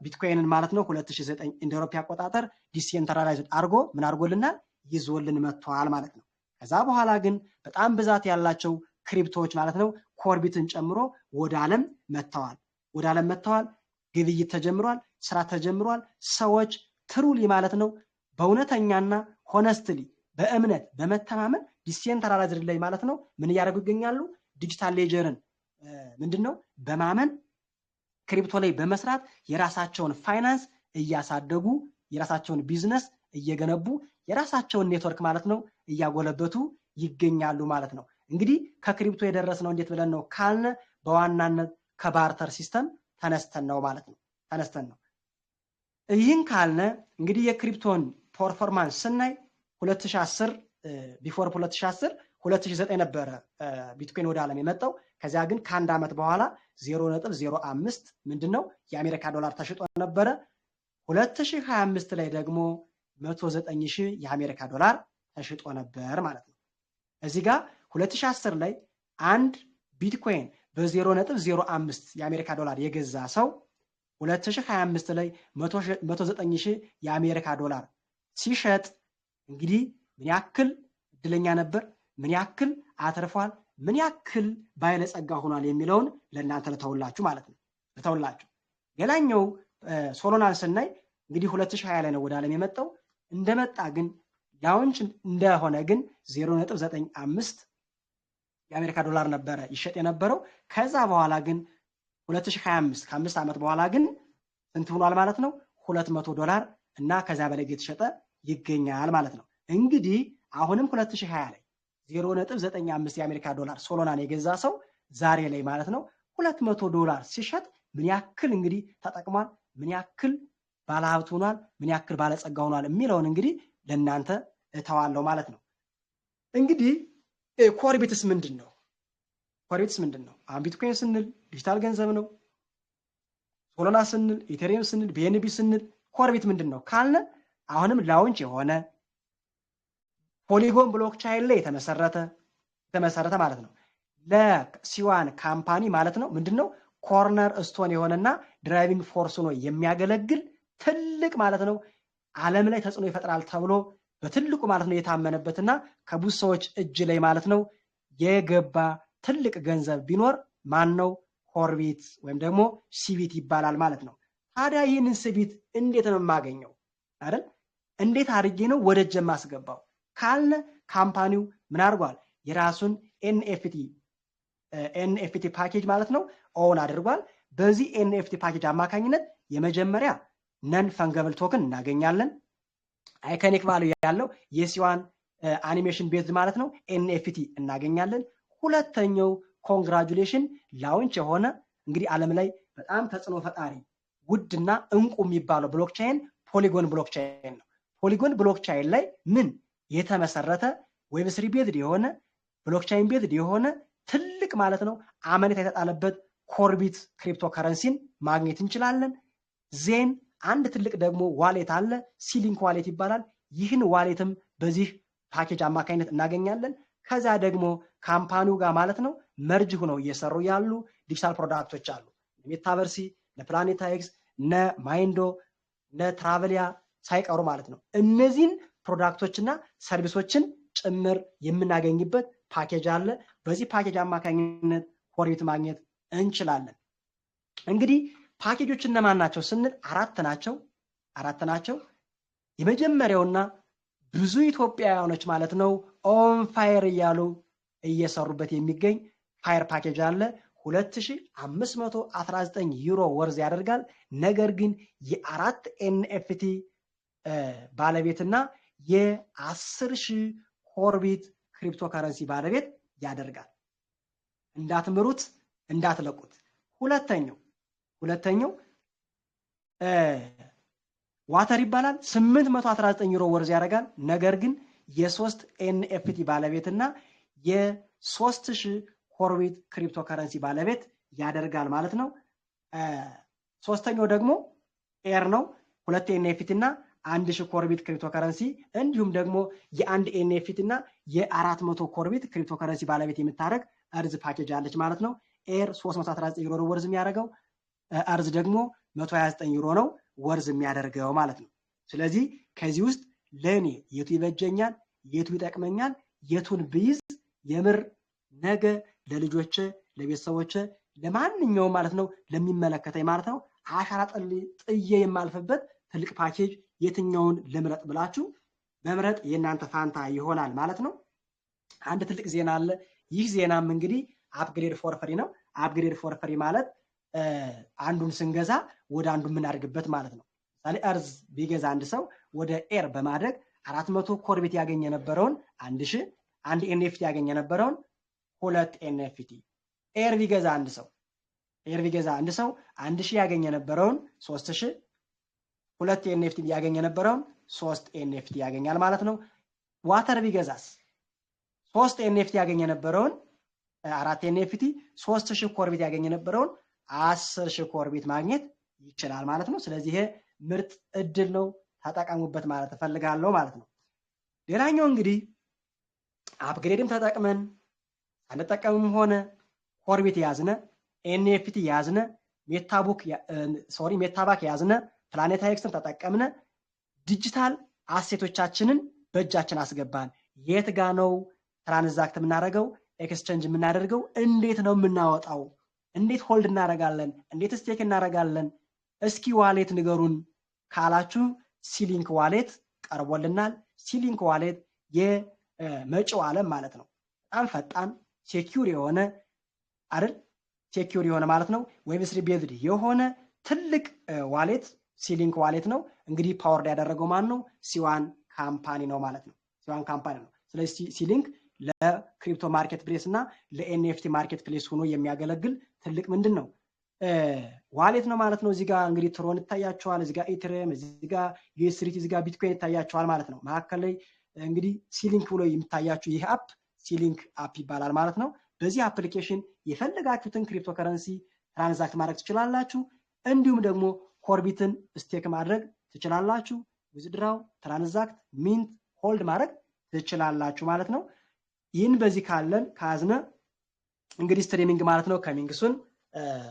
ቢትኮይንን ማለት ነው 2009 እንደ አውሮፓ አቆጣጠር ዲሴንትራላይዝድ አድርጎ ምን አድርጎልናል? ይዞልን መጥቷል ማለት ነው። ከዛ በኋላ ግን በጣም ብዛት ያላቸው ክሪፕቶዎች ማለት ነው ኮርቢትን ጨምሮ ወደ ዓለም መጥተዋል። ግብይት ተጀምሯል፣ ስራ ተጀምሯል። ሰዎች ትሩሊ ማለት ነው በእውነተኛና ሆነስትሊ በእምነት በመተማመን ዲሴንትራላይዝድ ላይ ማለት ነው ምን እያደረጉ ይገኛሉ? ዲጂታል ሌጀርን ምንድነው በማመን ክሪፕቶ ላይ በመስራት የራሳቸውን ፋይናንስ እያሳደጉ የራሳቸውን ቢዝነስ እየገነቡ የራሳቸውን ኔትወርክ ማለት ነው እያጎለበቱ ይገኛሉ ማለት ነው። እንግዲህ ከክሪፕቶ የደረስነው እንዴት ብለን ነው ካልነ በዋናነት ከባርተር ሲስተም ተነስተን ነው ማለት ነው። ይህን ካልነ እንግዲህ የክሪፕቶን ፐርፎርማንስ ስናይ 2010 ቢፎር 2009 ነበረ ቢትኮይን ወደ ዓለም የመጣው። ከዚያ ግን ከአንድ ዓመት በኋላ 0.05 ምንድነው የአሜሪካ ዶላር ተሽጦ ነበረ። 2025 ላይ ደግሞ 109,000 የአሜሪካ ዶላር ተሽጦ ነበር ማለት ነው። እዚህ ጋር 2010 ላይ አንድ ቢትኮይን በ0.05 የአሜሪካ ዶላር የገዛ ሰው 2025 ላይ 109,000 የአሜሪካ ዶላር ሲሸጥ እንግዲህ ምን ያክል እድለኛ ነበር፣ ምን ያክል አትርፏል፣ ምን ያክል ባለጸጋ ሆኗል የሚለውን ለእናንተ ልተውላችሁ ማለት ነው። ልተውላችሁ። ሌላኛው ሶሎናን ስናይ እንግዲህ 2020 ላይ ነው ወደ ዓለም የመጣው። እንደመጣ ግን ላውንች እንደሆነ ግን 0.95 የአሜሪካ ዶላር ነበረ ይሸጥ የነበረው። ከዛ በኋላ ግን 2025 ከ5 ዓመት በኋላ ግን ስንት ሆኗል ማለት ነው? $200 እና ከዛ በላይ እየተሸጠ ይገኛል ማለት ነው። እንግዲህ አሁንም 2020 ላይ 0.95 የአሜሪካ ዶላር ሶሎናን የገዛ ሰው ዛሬ ላይ ማለት ነው $200 ሲሸጥ ምን ያክል እንግዲህ ተጠቅሟል፣ ምን ያክል ባለሀብት ሆኗል፣ ምን ያክል ባለጸጋ ሆኗል የሚለውን እንግዲህ ለእናንተ እተዋለሁ ማለት ነው። እንግዲህ ኮርቢትስ ምንድን ነው? ኮርቢትስ ምንድን ነው? አሁን ቢትኮይን ስንል ዲጂታል ገንዘብ ነው። ሶሎና ስንል፣ ኢቴሪየም ስንል፣ ቢኤንቢ ስንል ኮርቢት ምንድን ነው ካልነ አሁንም ላውንች የሆነ ፖሊጎን ብሎክቻይን ላይ የተመሰረተ ማለት ነው። ለሲዋን ካምፓኒ ማለት ነው ምንድነው ኮርነር ስቶን የሆነና ድራይቪንግ ፎርስ ሆኖ የሚያገለግል ትልቅ ማለት ነው ዓለም ላይ ተጽዕኖ ይፈጥራል ተብሎ በትልቁ ማለት ነው የታመነበትና ከብዙ ሰዎች እጅ ላይ ማለት ነው የገባ ትልቅ ገንዘብ ቢኖር ማን ነው? ኮርቢት ወይም ደግሞ ሲቢት ይባላል ማለት ነው። ታዲያ ይህንን ሲቢት እንዴት ነው የማገኘው አይደል? እንዴት አድርጌ ነው ወደ እጄ የማስገባው ካልነ ካምፓኒው ምን አድርጓል? የራሱን ኤንኤፍቲ ፓኬጅ ማለት ነው ኦን አድርጓል። በዚህ ኤንኤፍቲ ፓኬጅ አማካኝነት የመጀመሪያ ነን ፈንገብል ቶክን እናገኛለን። አይኮኒክ ቫልዩ ያለው የሲዋን አኒሜሽን ቤዝድ ማለት ነው ኤንኤፍቲ እናገኛለን። ሁለተኛው ኮንግራጁሌሽን ላውንች የሆነ እንግዲህ ዓለም ላይ በጣም ተጽዕኖ ፈጣሪ ውድና እንቁ የሚባለው ብሎክቼን ፖሊጎን ብሎክቼን ነው። ፖሊጎን ብሎክቼን ላይ ምን የተመሰረተ ዌብ ስሪ ቤዝድ የሆነ ብሎክቼን ቤዝድ የሆነ ትልቅ ማለት ነው አመኔታ የተጣለበት ኮርቢት ክሪፕቶ ከረንሲን ማግኘት እንችላለን። ዜን አንድ ትልቅ ደግሞ ዋሌት አለ፣ ሲሊንክ ዋሌት ይባላል። ይህን ዋሌትም በዚህ ፓኬጅ አማካኝነት እናገኛለን። ከዛ ደግሞ ካምፓኒው ጋር ማለት ነው መርጅ ሆነው እየሰሩ ያሉ ዲጂታል ፕሮዳክቶች አሉ። ሜታቨርሲ፣ ለፕላኔታ ኤክስ፣ ማይንዶ፣ ትራቨሊያ ሳይቀሩ ማለት ነው። እነዚህን ፕሮዳክቶችና ሰርቪሶችን ጭምር የምናገኝበት ፓኬጅ አለ። በዚህ ፓኬጅ አማካኝነት ኮርቢት ማግኘት እንችላለን። እንግዲህ ፓኬጆች እነማን ናቸው ስንል አራት ናቸው። የመጀመሪያውና ብዙ ኢትዮጵያውያኖች ማለት ነው ኦን ፋየር እያሉ እየሰሩበት የሚገኝ ፋየር ፓኬጅ አለ። 2519 ዩሮ ወርዝ ያደርጋል። ነገር ግን የአራት ኤንኤፍቲ ባለቤትና የ10,000 ኮርቢት ክሪፕቶ ከረንሲ ባለቤት ያደርጋል። እንዳትምሩት፣ እንዳትለቁት። ሁለተኛው ዋተር ይባላል። 819 ዩሮ ወርዝ ያደርጋል። ነገር ግን የ3 ኤንኤፍቲ ባለቤትና የ3,000 ኮርቢት ክሪፕቶ ከረንሲ ባለቤት ያደርጋል ማለት ነው። ሶስተኛው ደግሞ ኤር ነው። 2 ኤንኤፍቲ እና 1,000 ኮርቢት ክሪፕቶ ከረንሲ እንዲሁም ደግሞ የአንድ ኤንኤፍቲ እና የ400 ኮርቢት ክሪፕቶ ከረንሲ ባለቤት የምታደርግ እርዝ ፓኬጅ አለች ማለት ነው። ኤር 319 ዩሮ ነው ወርዝ የሚያደርገው። እርዝ ደግሞ 129 ዩሮ ነው ወርዝ የሚያደርገው ማለት ነው። ስለዚህ ከዚህ ውስጥ ለእኔ የቱ ይበጀኛል፣ የቱ ይጠቅመኛል፣ የቱን ብይዝ የምር ነገ ለልጆቼ፣ ለቤተሰቦቼ፣ ለማንኛውም ማለት ነው ለሚመለከተኝ ማለት ነው አሻራ ጥዬ የማልፍበት ትልቅ ፓኬጅ የትኛውን ልምረጥ ብላችሁ መምረጥ የእናንተ ፋንታ ይሆናል ማለት ነው። አንድ ትልቅ ዜና አለ። ይህ ዜናም እንግዲህ አፕግሬድ ፎር ፍሪ ነው። አፕግሬድ ፎር ፍሪ ማለት አንዱን ስንገዛ ወደ አንዱ የምናደርግበት ማለት ነው። ምሳሌ እርዝ ቢገዛ አንድ ሰው ወደ ኤር በማድረግ 400 ኮርቢት ያገኘ የነበረውን 1,000፣ አንድ ኤንኤፍቲ ያገኘ የነበረውን 2 ኤንኤፍቲ። ኤር ቢገዛ አንድ ሰው 1,000 ያገኘ የነበረውን 3,000፣ 2 ኤንኤፍቲ ያገኘ የነበረውን 3 ኤንኤፍቲ ያገኛል ማለት ነው። ዋተር ቢገዛስ 3 ኤንኤፍቲ ያገኘ የነበረውን 4 ኤንኤፍቲ፣ 3,000 ኮርቢት ያገኘ የነበረውን 10,000 ኮርቢት ማግኘት ይችላል ማለት ነው። ስለዚህ ይሄ ምርጥ እድል ነው። ተጠቀሙበት ማለት እፈልጋለሁ ማለት ነው። ሌላኛው እንግዲህ አፕግሬድም ተጠቅመን አንጠቀምም ሆነ ኮርቢት ያዝነ ኤንኤፍቲ ያዝነ ሜታባክ ያዝነ ፕላኔታይክስን ተጠቀምነ ዲጂታል አሴቶቻችንን በእጃችን አስገባን። የት ጋ ነው ትራንዛክት የምናደርገው? ኤክስቼንጅ የምናደርገው እንዴት ነው የምናወጣው? እንዴት ሆልድ እናደርጋለን? እንዴት ስቴክ እናደርጋለን? እስኪ ዋሌት ንገሩን ካላችሁ ሲሊንክ ዋሌት ቀርቦልናል። ሲሊንክ ዋሌት የመጪው ዓለም ማለት ነው። በጣም ፈጣን ሴኪዩር የሆነ አይደል? ሴኪዩር የሆነ ማለት ነው። ዌብ3 ቤዝድ የሆነ ትልቅ ዋሌት ሲሊንክ ዋሌት ነው። እንግዲህ ፓወርድ ያደረገው ማን ነው? ሲዋን ካምፓኒ ነው ማለት ነው። ሲዋን ካምፓኒ ነው። ስለዚህ ሲሊንክ ለክሪፕቶ ማርኬት ፕሌስ እና ለኤንኤፍቲ ማርኬት ፕሌስ ሆኖ የሚያገለግል ትልቅ ምንድን ነው ዋሌት ነው ማለት ነው። እዚህ ጋር እንግዲህ ትሮን ይታያቸዋል። እዚህ ጋር ኢትሪየም፣ እዚህ ጋር ዩኤስዲቲ፣ እዚህ ጋር ቢትኮይን ይታያቸዋል ማለት ነው። መካከል ላይ እንግዲህ ሲሊንክ ብሎ የሚታያችሁ ይህ አፕ ሲሊንክ አፕ ይባላል ማለት ነው። በዚህ አፕሊኬሽን የፈለጋችሁትን ክሪፕቶ ከረንሲ ትራንዛክት ማድረግ ትችላላችሁ። እንዲሁም ደግሞ ኮርቢትን ስቴክ ማድረግ ትችላላችሁ። ዊዝድራው፣ ትራንዛክት፣ ሚንት፣ ሆልድ ማድረግ ትችላላችሁ ማለት ነው። ይህን በዚህ ካለን ካዝነ እንግዲህ ስትሪሚንግ ማለት ነው ከሚንግሱን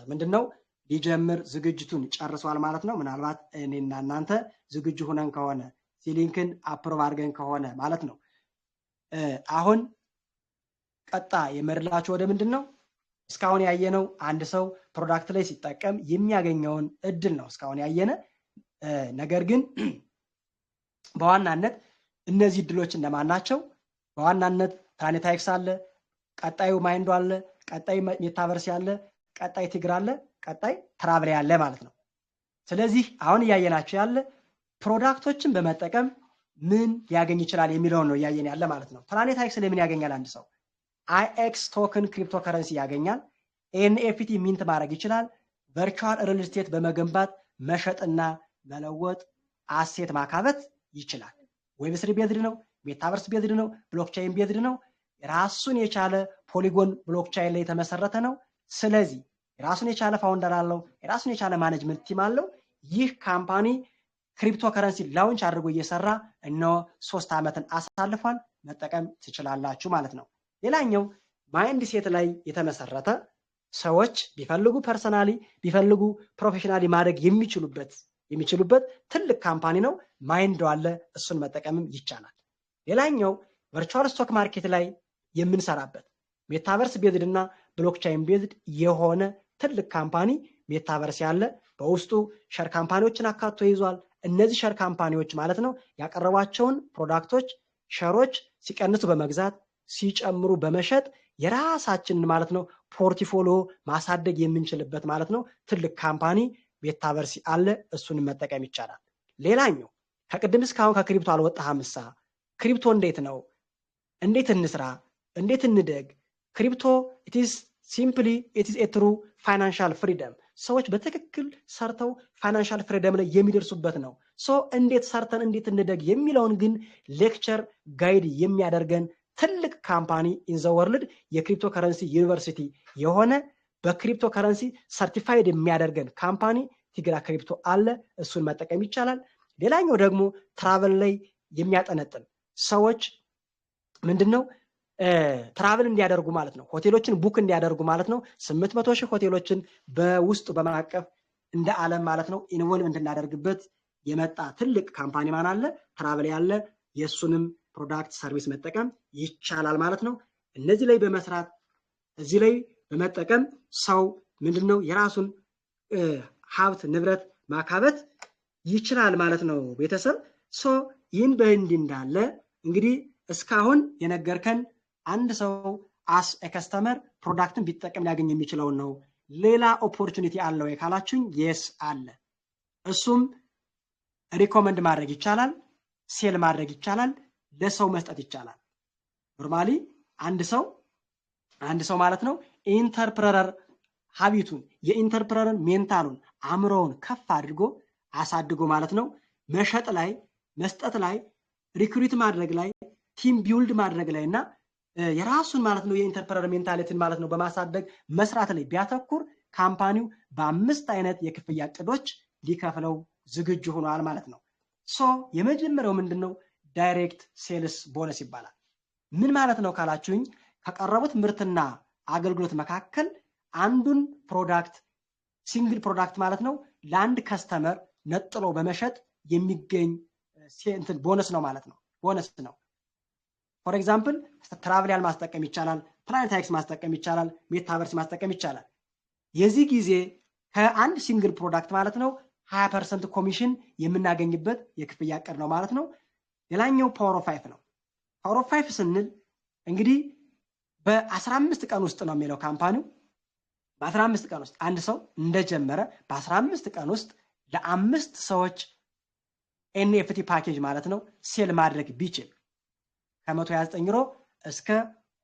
ምንድነው ሊጀምር ዝግጅቱን ጨርሷል ማለት ነው። ምናልባት እኔና እናንተ ዝግጁ ሆነን ከሆነ ሲሊንክን አፕሮቭ አድርገን ከሆነ ማለት ነው። አሁን ቀጣ የመርላችሁ ወደ ምንድን ነው እስካሁን ያየነው አንድ ሰው ፕሮዳክት ላይ ሲጠቀም የሚያገኘውን እድል ነው እስካሁን ያየነ። ነገር ግን በዋናነት እነዚህ እድሎች እነማን ናቸው? በዋናነት ፕላኔታይክስ አለ፣ ቀጣዩ ማይንዶ አለ፣ ቀጣይ ሜታቨርስ ያለ፣ ቀጣይ ቲግር አለ፣ ቀጣይ ትራቭል ያለ ማለት ነው። ስለዚህ አሁን እያየናቸው ያለ ፕሮዳክቶችን በመጠቀም ምን ሊያገኝ ይችላል የሚለውን ነው እያየን ያለ ማለት ነው። ፕላኔታይክስ ላይ ምን ያገኛል አንድ ሰው? አይኤክስ ቶክን ክሪፕቶ ከረንሲ ያገኛል። ኤንኤፍቲ ሚንት ማድረግ ይችላል። ቨርቹዋል ሪል ስቴት በመገንባት መሸጥና መለወጥ አሴት ማካበት ይችላል። ዌብ3 ቤዝድ ነው፣ ሜታቨርስ ቤዝድ ነው፣ ብሎክቼን ቤዝድ ነው። ራሱን የቻለ ፖሊጎን ብሎክቼን ላይ የተመሰረተ ነው። ስለዚህ ራሱን የቻለ ፋውንደር አለው፣ ራሱን የቻለ ማኔጅመንት ቲም አለው። ይህ ካምፓኒ ክሪፕቶ ከረንሲ ላውንች አድርጎ እየሰራ እነሆ 3 ዓመትን አሳልፏል። መጠቀም ትችላላችሁ ማለት ነው። ሌላኛው ማይንድ ሴት ላይ የተመሰረተ ሰዎች ቢፈልጉ ፐርሰናሊ ቢፈልጉ ፕሮፌሽናሊ ማድረግ የሚችሉበት ትልቅ ካምፓኒ ነው። ማይንዶ አለ፣ እሱን መጠቀምም ይቻላል። ሌላኛው ቨርቹዋል ስቶክ ማርኬት ላይ የምንሰራበት ሜታቨርስ ቤዝድ እና ብሎክቼን ቤዝድ የሆነ ትልቅ ካምፓኒ ሜታቨርስ ያለ በውስጡ ሸር ካምፓኒዎችን አካቶ ይዟል። እነዚህ ሸር ካምፓኒዎች ማለት ነው ያቀረቧቸውን ፕሮዳክቶች ሸሮች ሲቀንሱ በመግዛት ሲጨምሩ በመሸጥ የራሳችንን ማለት ነው ፖርትፎሊዮ ማሳደግ የምንችልበት ማለት ነው ትልቅ ካምፓኒ ሜታቨርስ አለ። እሱን መጠቀም ይቻላል። ሌላኛው ከቅድም እስካሁን ከክሪፕቶ አልወጣህም። ክሪፕቶ እንዴት ነው? እንዴት እንስራ? እንዴት እንደግ? ክሪፕቶ ኢትስ ሲምፕሊ ኢትስ ኤ ትሩ ፋይናንሻል ፍሪደም። ሰዎች በትክክል ሰርተው ፋይናንሻል ፍሪደም ላይ የሚደርሱበት ነው። እንዴት ሰርተን እንዴት እንደግ የሚለውን ግን ሌክቸር ጋይድ የሚያደርገን ትልቅ ካምፓኒ ኢን ዘ ወርልድ የክሪፕቶ ከረንሲ ዩኒቨርሲቲ የሆነ በክሪፕቶ ከረንሲ ሰርቲፋይድ የሚያደርገን ካምፓኒ ቲግራ ክሪፕቶ አለ። እሱን መጠቀም ይቻላል። ሌላኛው ደግሞ ትራቨል ላይ የሚያጠነጥን ሰዎች ምንድነው ትራቨል እንዲያደርጉ ማለት ነው ሆቴሎችን ቡክ እንዲያደርጉ ማለት ነው 800,000 ሆቴሎችን በውስጡ በማቀፍ እንደ ዓለም ማለት ነው ኢንቮልቭ እንድናደርግበት የመጣ ትልቅ ካምፓኒ ማን አለ? ትራቨል ያለ። የሱንም ፕሮዳክት ሰርቪስ መጠቀም ይቻላል ማለት ነው። እነዚህ ላይ በመስራት እዚህ ላይ በመጠቀም ሰው ምንድነው የራሱን ሀብት ንብረት ማካበት ይችላል ማለት ነው። ቤተሰብ ይህን በእንዲህ እንዳለ እንግዲህ እስካሁን የነገርከን አንድ ሰው አስ ከስተመር ፕሮዳክትን ቢጠቀም ሊያገኝ የሚችለው ነው። ሌላ ኦፖርቹኒቲ አለው ካላችሁኝ የስ አለ። እሱም ሪኮመንድ ማድረግ ይቻላል፣ ሴል ማድረግ ይቻላል፣ ለሰው መስጠት ይቻላል። ኖርማሊ አንድ ሰው ማለት ነው ኢንተርፕረነር ሀቢቱን የኢንተርፕረነር ሜንታሉን አእምሮውን ከፍ አድርጎ አሳድጎ ማለት ነው መሸጥ ላይ መስጠት ላይ ሪክሩት ማድረግ ላይ ቲም ቢውልድ ማድረግ ላይ እና የራሱን ማለት ነው የኢንተርፕረነር ሜንታሊቲን ማለት ነው በማሳደግ መስራት ላይ ቢያተኩር ካምፓኒው በ5 አይነት የክፍያ እቅዶች ሊከፍለው ዝግጁ ሆኗል ማለት ነው። ሶ የመጀመሪያው ምንድነው ዳይሬክት ሴልስ ቦነስ ይባላል። ምን ማለት ነው ካላችሁኝ ከቀረቡት ምርትና አገልግሎት መካከል አንዱን ፕሮዳክት ሲንግል ፕሮዳክት ማለት ነው ለአንድ ከስተመር ነጥሎ በመሸጥ የሚገኝ ቦነስ ነው ማለት ነው። ቦነስ ነው። ፎር ኤግዛምፕል ትራቭሊያል ማስጠቀም ይቻላል፣ ፕላኔታይክስ ማስጠቀም ይቻላል፣ ሜታቨርስ ማስጠቀም ይቻላል። የዚህ ጊዜ ከአንድ ሲንግል ፕሮዳክት ማለት ነው 20% ኮሚሽን የምናገኝበት የክፍያ ዕቅድ ነው ማለት ነው። ሌላኛው ፓወር ኦፍ 5 ነው። ፓወር ኦፍ 5 ስንል እንግዲህ በ15 ቀን ውስጥ ነው የሚለው ካምፓኒው። በ15 ቀን ውስጥ አንድ ሰው እንደጀመረ በ15 ቀን ውስጥ ለአምስት ሰዎች ኤንኤፍቲ ፓኬጅ ማለት ነው ሴል ማድረግ ቢችል ከ129 ዩሮ እስከ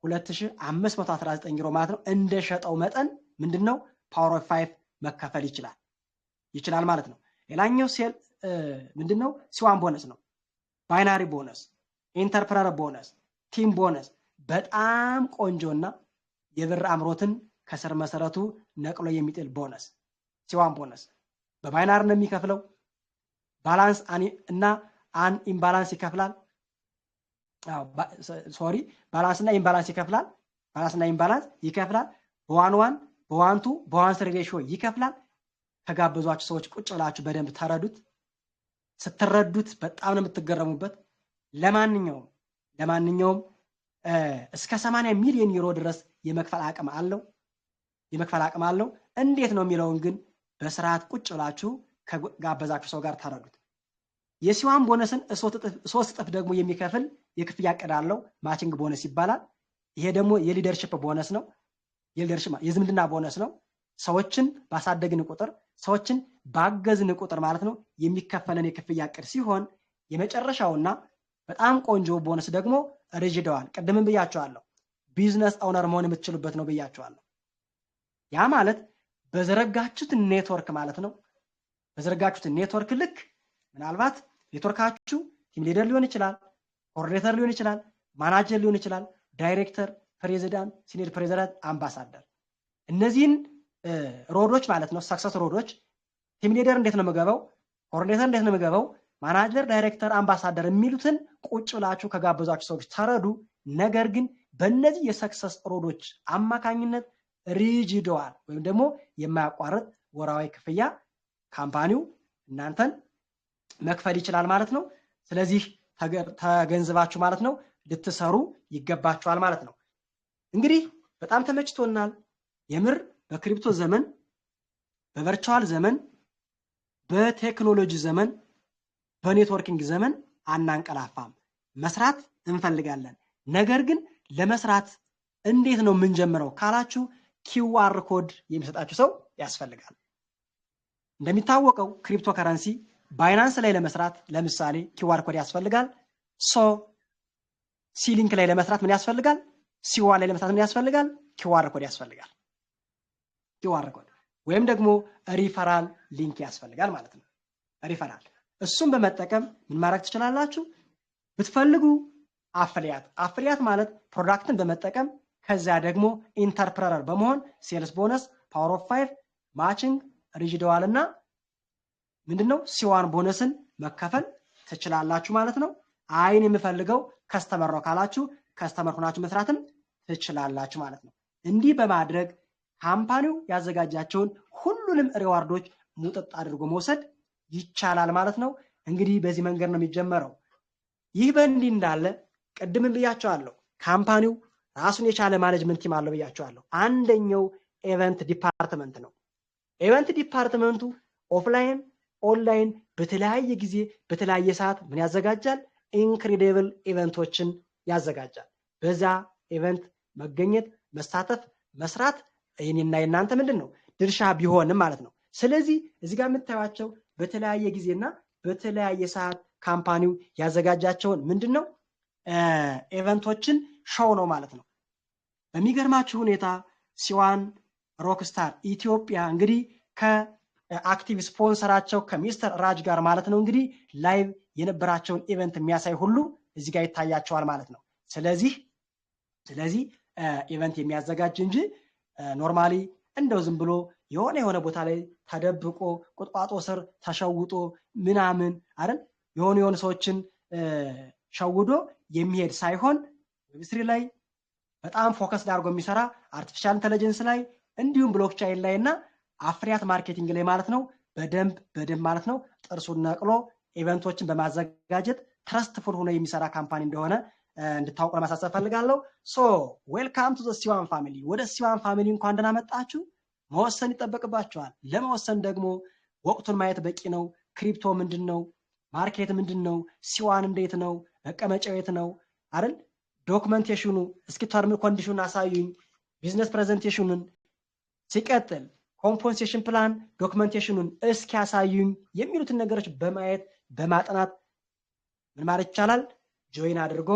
2519 ዩሮ ማለት ነው እንደሸጠው መጠን ምንድነው ፓወር ኦፍ 5 መከፈል ይችላል ማለት ነው። ሌላኛው ሴል ምንድነው ሲዋን ቦነስ ነው። ባይናሪ ቦነስ፣ ኢንተርፕረነር ቦነስ፣ ቲም ቦነስ በጣም ቆንጆና የብር አምሮትን ከስር መሰረቱ ነቅሎ የሚጥል ቦነስ ሲዋን ቦነስ በባይናሪ ነው የሚከፍለው። ባላንስ እና አን ኢምባላንስ ይከፍላል። ባላንስ እና ኢምባላንስ ይከፍላል። ባላንስ እና ኢምባላንስ ይከፍላል። በዋን በዋንቱ በዋን ስሪ ሬሽዮ ይከፍላል። ከጋበዟችሁ ሰዎች ቁጭ ብላችሁ በደንብ ተረዱት። ስትረዱት በጣም ነው የምትገረሙበት። ለማንኛውም እስከ 80 ሚሊዮን ዩሮ ድረስ የመክፈል አቅም አለው። እንዴት ነው የሚለውን ግን በስርዓት ቁጭ ብላችሁ ከጋበዛችሁ ሰው ጋር ተረዱት። የሲዋን ቦነስን 3 እጥፍ ደግሞ የሚከፍል የክፍያ ዕቅድ አለው። ማቺንግ ቦነስ ይባላል። ይሄ ደግሞ የሊደርሺፕ ቦነስ ነው። የዝምድና ቦነስ ነው። ሰዎችን ባሳደግን ቁጥር ሰዎችን ባገዝን ቁጥር ማለት ነው የሚከፈለን የክፍያ ዕቅድ ሲሆን የመጨረሻውና በጣም ቆንጆ ቦነስ ደግሞ ሪጅደዋል። ቅድምም ብያቸዋለሁ። ቢዝነስ ኦነር መሆን የምትችሉበት ነው ብያቸዋለሁ። ያ ማለት በዘረጋችሁት ኔትወርክ ማለት ነው። በዘረጋችሁት ኔትወርክ ልክ ምናልባት ኔትወርካችሁ ቲም ሊደር ሊሆን ይችላል፣ ኮኦርዲኔተር ሊሆን ይችላል፣ ማናጀር ሊሆን ይችላል፣ ዳይሬክተር፣ ፕሬዚዳንት፣ ሲኒየር ፕሬዚዳንት፣ አምባሳደር እነዚህን ሮዶች ማለት ነው ሰክሰስ ሮዶች ቲም ሊደር እንዴት ነው የምገባው፣ ኮኦርዲኔተር እንዴት ነው የምገባው፣ ማናጀር፣ ዳይሬክተር፣ አምባሳደር የሚሉትን ቁጭ ብላችሁ ከጋበዛችሁ ሰዎች ተረዱ። ነገር ግን በእነዚህ የሰክሰስ ሮዶች አማካኝነት ሪጅደዋል ወይም ደግሞ የማያቋርጥ ወራዊ ክፍያ ካምፓኒው እናንተን መክፈል ይችላል ማለት ነው። ስለዚህ ተገንዝባችሁ ማለት ነው ልትሰሩ ይገባችኋል ማለት ነው። እንግዲህ በጣም ተመችቶናል። የምር በክሪፕቶ ዘመን፣ በቨርቹዋል ዘመን፣ በቴክኖሎጂ ዘመን፣ በኔትወርኪንግ ዘመን አናንቀላፋም። መስራት እንፈልጋለን። ነገር ግን ለመስራት እንዴት ነው የምንጀምረው ካላችሁ ኪውአር ኮድ የሚሰጣችሁ ሰው ያስፈልጋል። እንደሚታወቀው ክሪፕቶ ከረንሲ ባይናንስ ላይ ለመስራት ለምሳሌ ኪውአር ኮድ ያስፈልጋል። ሲሊንክ ላይ ለመስራት ምን ያስፈልጋል? ሲዋን ላይ ለመስራት ምን ያስፈልጋል? ኪውአር ኮድ ያስፈልጋል። ኪውአር ኮድ ወይም ደግሞ ሪፈራል ሊንክ ያስፈልጋል ማለት ነው። ሪፈራል እሱን በመጠቀም ምን ማድረግ ትችላላችሁ? ብትፈልጉ አፍሊያት ማለት ፕሮዳክትን በመጠቀም ከዚያ ደግሞ ኢንተርፕረነር በመሆን ሴልስ ቦነስ፣ ፓወር ኦፍ 5፣ ማቺንግ፣ ሪጅደዋል እና ምንድነው ሲዋን ቦነስን መከፈል ትችላላችሁ ማለት ነው። አይን የምፈልገው ከስተመር ነው ካላችሁ ከስተመር ሆናችሁ መስራትም ትችላላችሁ ማለት ነው። እንዲህ በማድረግ ካምፓኒው ያዘጋጃቸውን ሁሉንም ሪዋርዶች ሙጥጥ አድርጎ መውሰድ ይቻላል ማለት ነው። እንግዲህ በዚህ መንገድ ነው የሚጀመረው። ይህ በእንዲህ እንዳለ ቅድም ብያቸዋለሁ፣ ካምፓኒው ራሱን የቻለ ማኔጅመንት ቲም አለው ብያቸዋለሁ። አንደኛው ኢቨንት ዲፓርትመንት ነው። ኢቨንት ዲፓርትመንቱ ኦፍላይን ኦንላይን በተለያየ ጊዜ በተለያየ ሰዓት ምን ያዘጋጃል? ኢንክሬዲብል ኢቨንቶችን ያዘጋጃል። በዛ ኢቨንት መገኘት፣ መሳተፍ፣ መስራት የኔና የናንተ ምንድነው ድርሻ ቢሆንም ማለት ነው። ስለዚህ እዚህ ጋር የምታዩቸው በተለያየ ጊዜና በተለያየ ሰዓት ካምፓኒው ያዘጋጃቸውን ምንድነው ኢቨንቶችን ሾው ነው ማለት ነው። በሚገርማችሁ ሁኔታ ሲዋን ሮክስታር ኢትዮጵያ እንግዲህ ከአክቲቭ ስፖንሰራቸው ከሚስተር ራጅ ጋር ማለት ነው እንግዲህ ላይቭ የነበራቸውን ኢቨንት የሚያሳይ ሁሉ እዚህ ጋር ይታያቸዋል ማለት ነው። ስለዚህ ኢቨንት የሚያዘጋጅ እንጂ ኖርማሊ እንደው ዝም ብሎ የሆነ ቦታ ላይ ተደብቆ ቁጥቋጦ ስር ተሸውጦ ምናምን አይደል የሆኑ ሰዎችን ሸውዶ የሚሄድ ሳይሆን ዌብ3 ላይ በጣም ፎከስ አድርጎ የሚሰራ አርቲፊሻል ኢንተለጀንስ ላይ እንዲሁም ብሎክቼን ላይ እና አፍሪያት ማርኬቲንግ ላይ ማለት ነው በደንብ ማለት ነው ጥርሱን ነቅሎ ኢቨንቶችን በማዘጋጀት ትረስትፉል ሆኖ የሚሰራ ካምፓኒ እንደሆነ እንድታውቁ ለማሳሰብ ፈልጋለሁ። ሶ ዌልካም ቱ ዘ ሲዋን ፋሚሊ። ወደ ሲዋን ፋሚሊ እንኳን ደህና መጣችሁ። መወሰን ይጠበቅባችኋል። ለመወሰን ደግሞ ወቅቱን ማየት በቂ ነው። ክሪፕቶ ምንድን ነው? ማርኬት ምንድን ነው? ሲዋን እንዴት ነው? መቀመጫው የት ነው አይደል? ዶክመንቴሽኑ እስኪ ተርም ኮንዲሽኑን አሳዩኝ፣ ቢዝነስ ፕሬዘንቴሽኑን፣ ሲቀጥል ኮምፖንሴሽን ፕላን ዶክመንቴሽኑን እስኪ ያሳዩኝ የሚሉትን ነገሮች በማየት በማጥናት ምን ማለት ይቻላል? ጆይን አድርጎ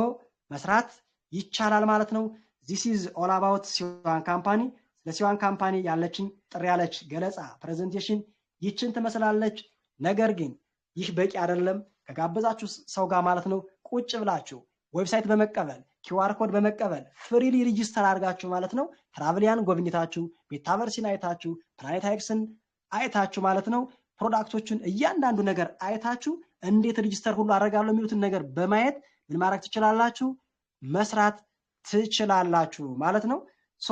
መስራት ይቻላል ማለት ነው። ዚስ ኢዝ ኦል አባውት ሲዋን ካምፓኒ። ስለ ሲዋን ካምፓኒ ያለችን ጥሪ ያለች ገለጻ ፕሬዘንቴሽን ይችን ትመስላለች። ነገር ግን ይህ በቂ አይደለም። ከጋበዛችሁ ሰው ጋር ማለት ነው ቁጭ ብላችሁ ዌብሳይት በመቀበል ኪውአር ኮድ በመቀበል ፍሪሊ ሪጂስተር አድርጋችሁ ማለት ነው ትራቭሊያን ጎብኝታችሁ ሜታቨርሲን አይታችሁ ፕላኔታይክስን አይታችሁ ማለት ነው ፕሮዳክቶቹን እያንዳንዱ ነገር አይታችሁ እንዴት ሪጂስተር ሁሉ አደርጋለሁ የሚሉትን ነገር በማየት ምን ማድረግ ትችላላችሁ? መስራት ትችላላችሁ ማለት ነው። ሶ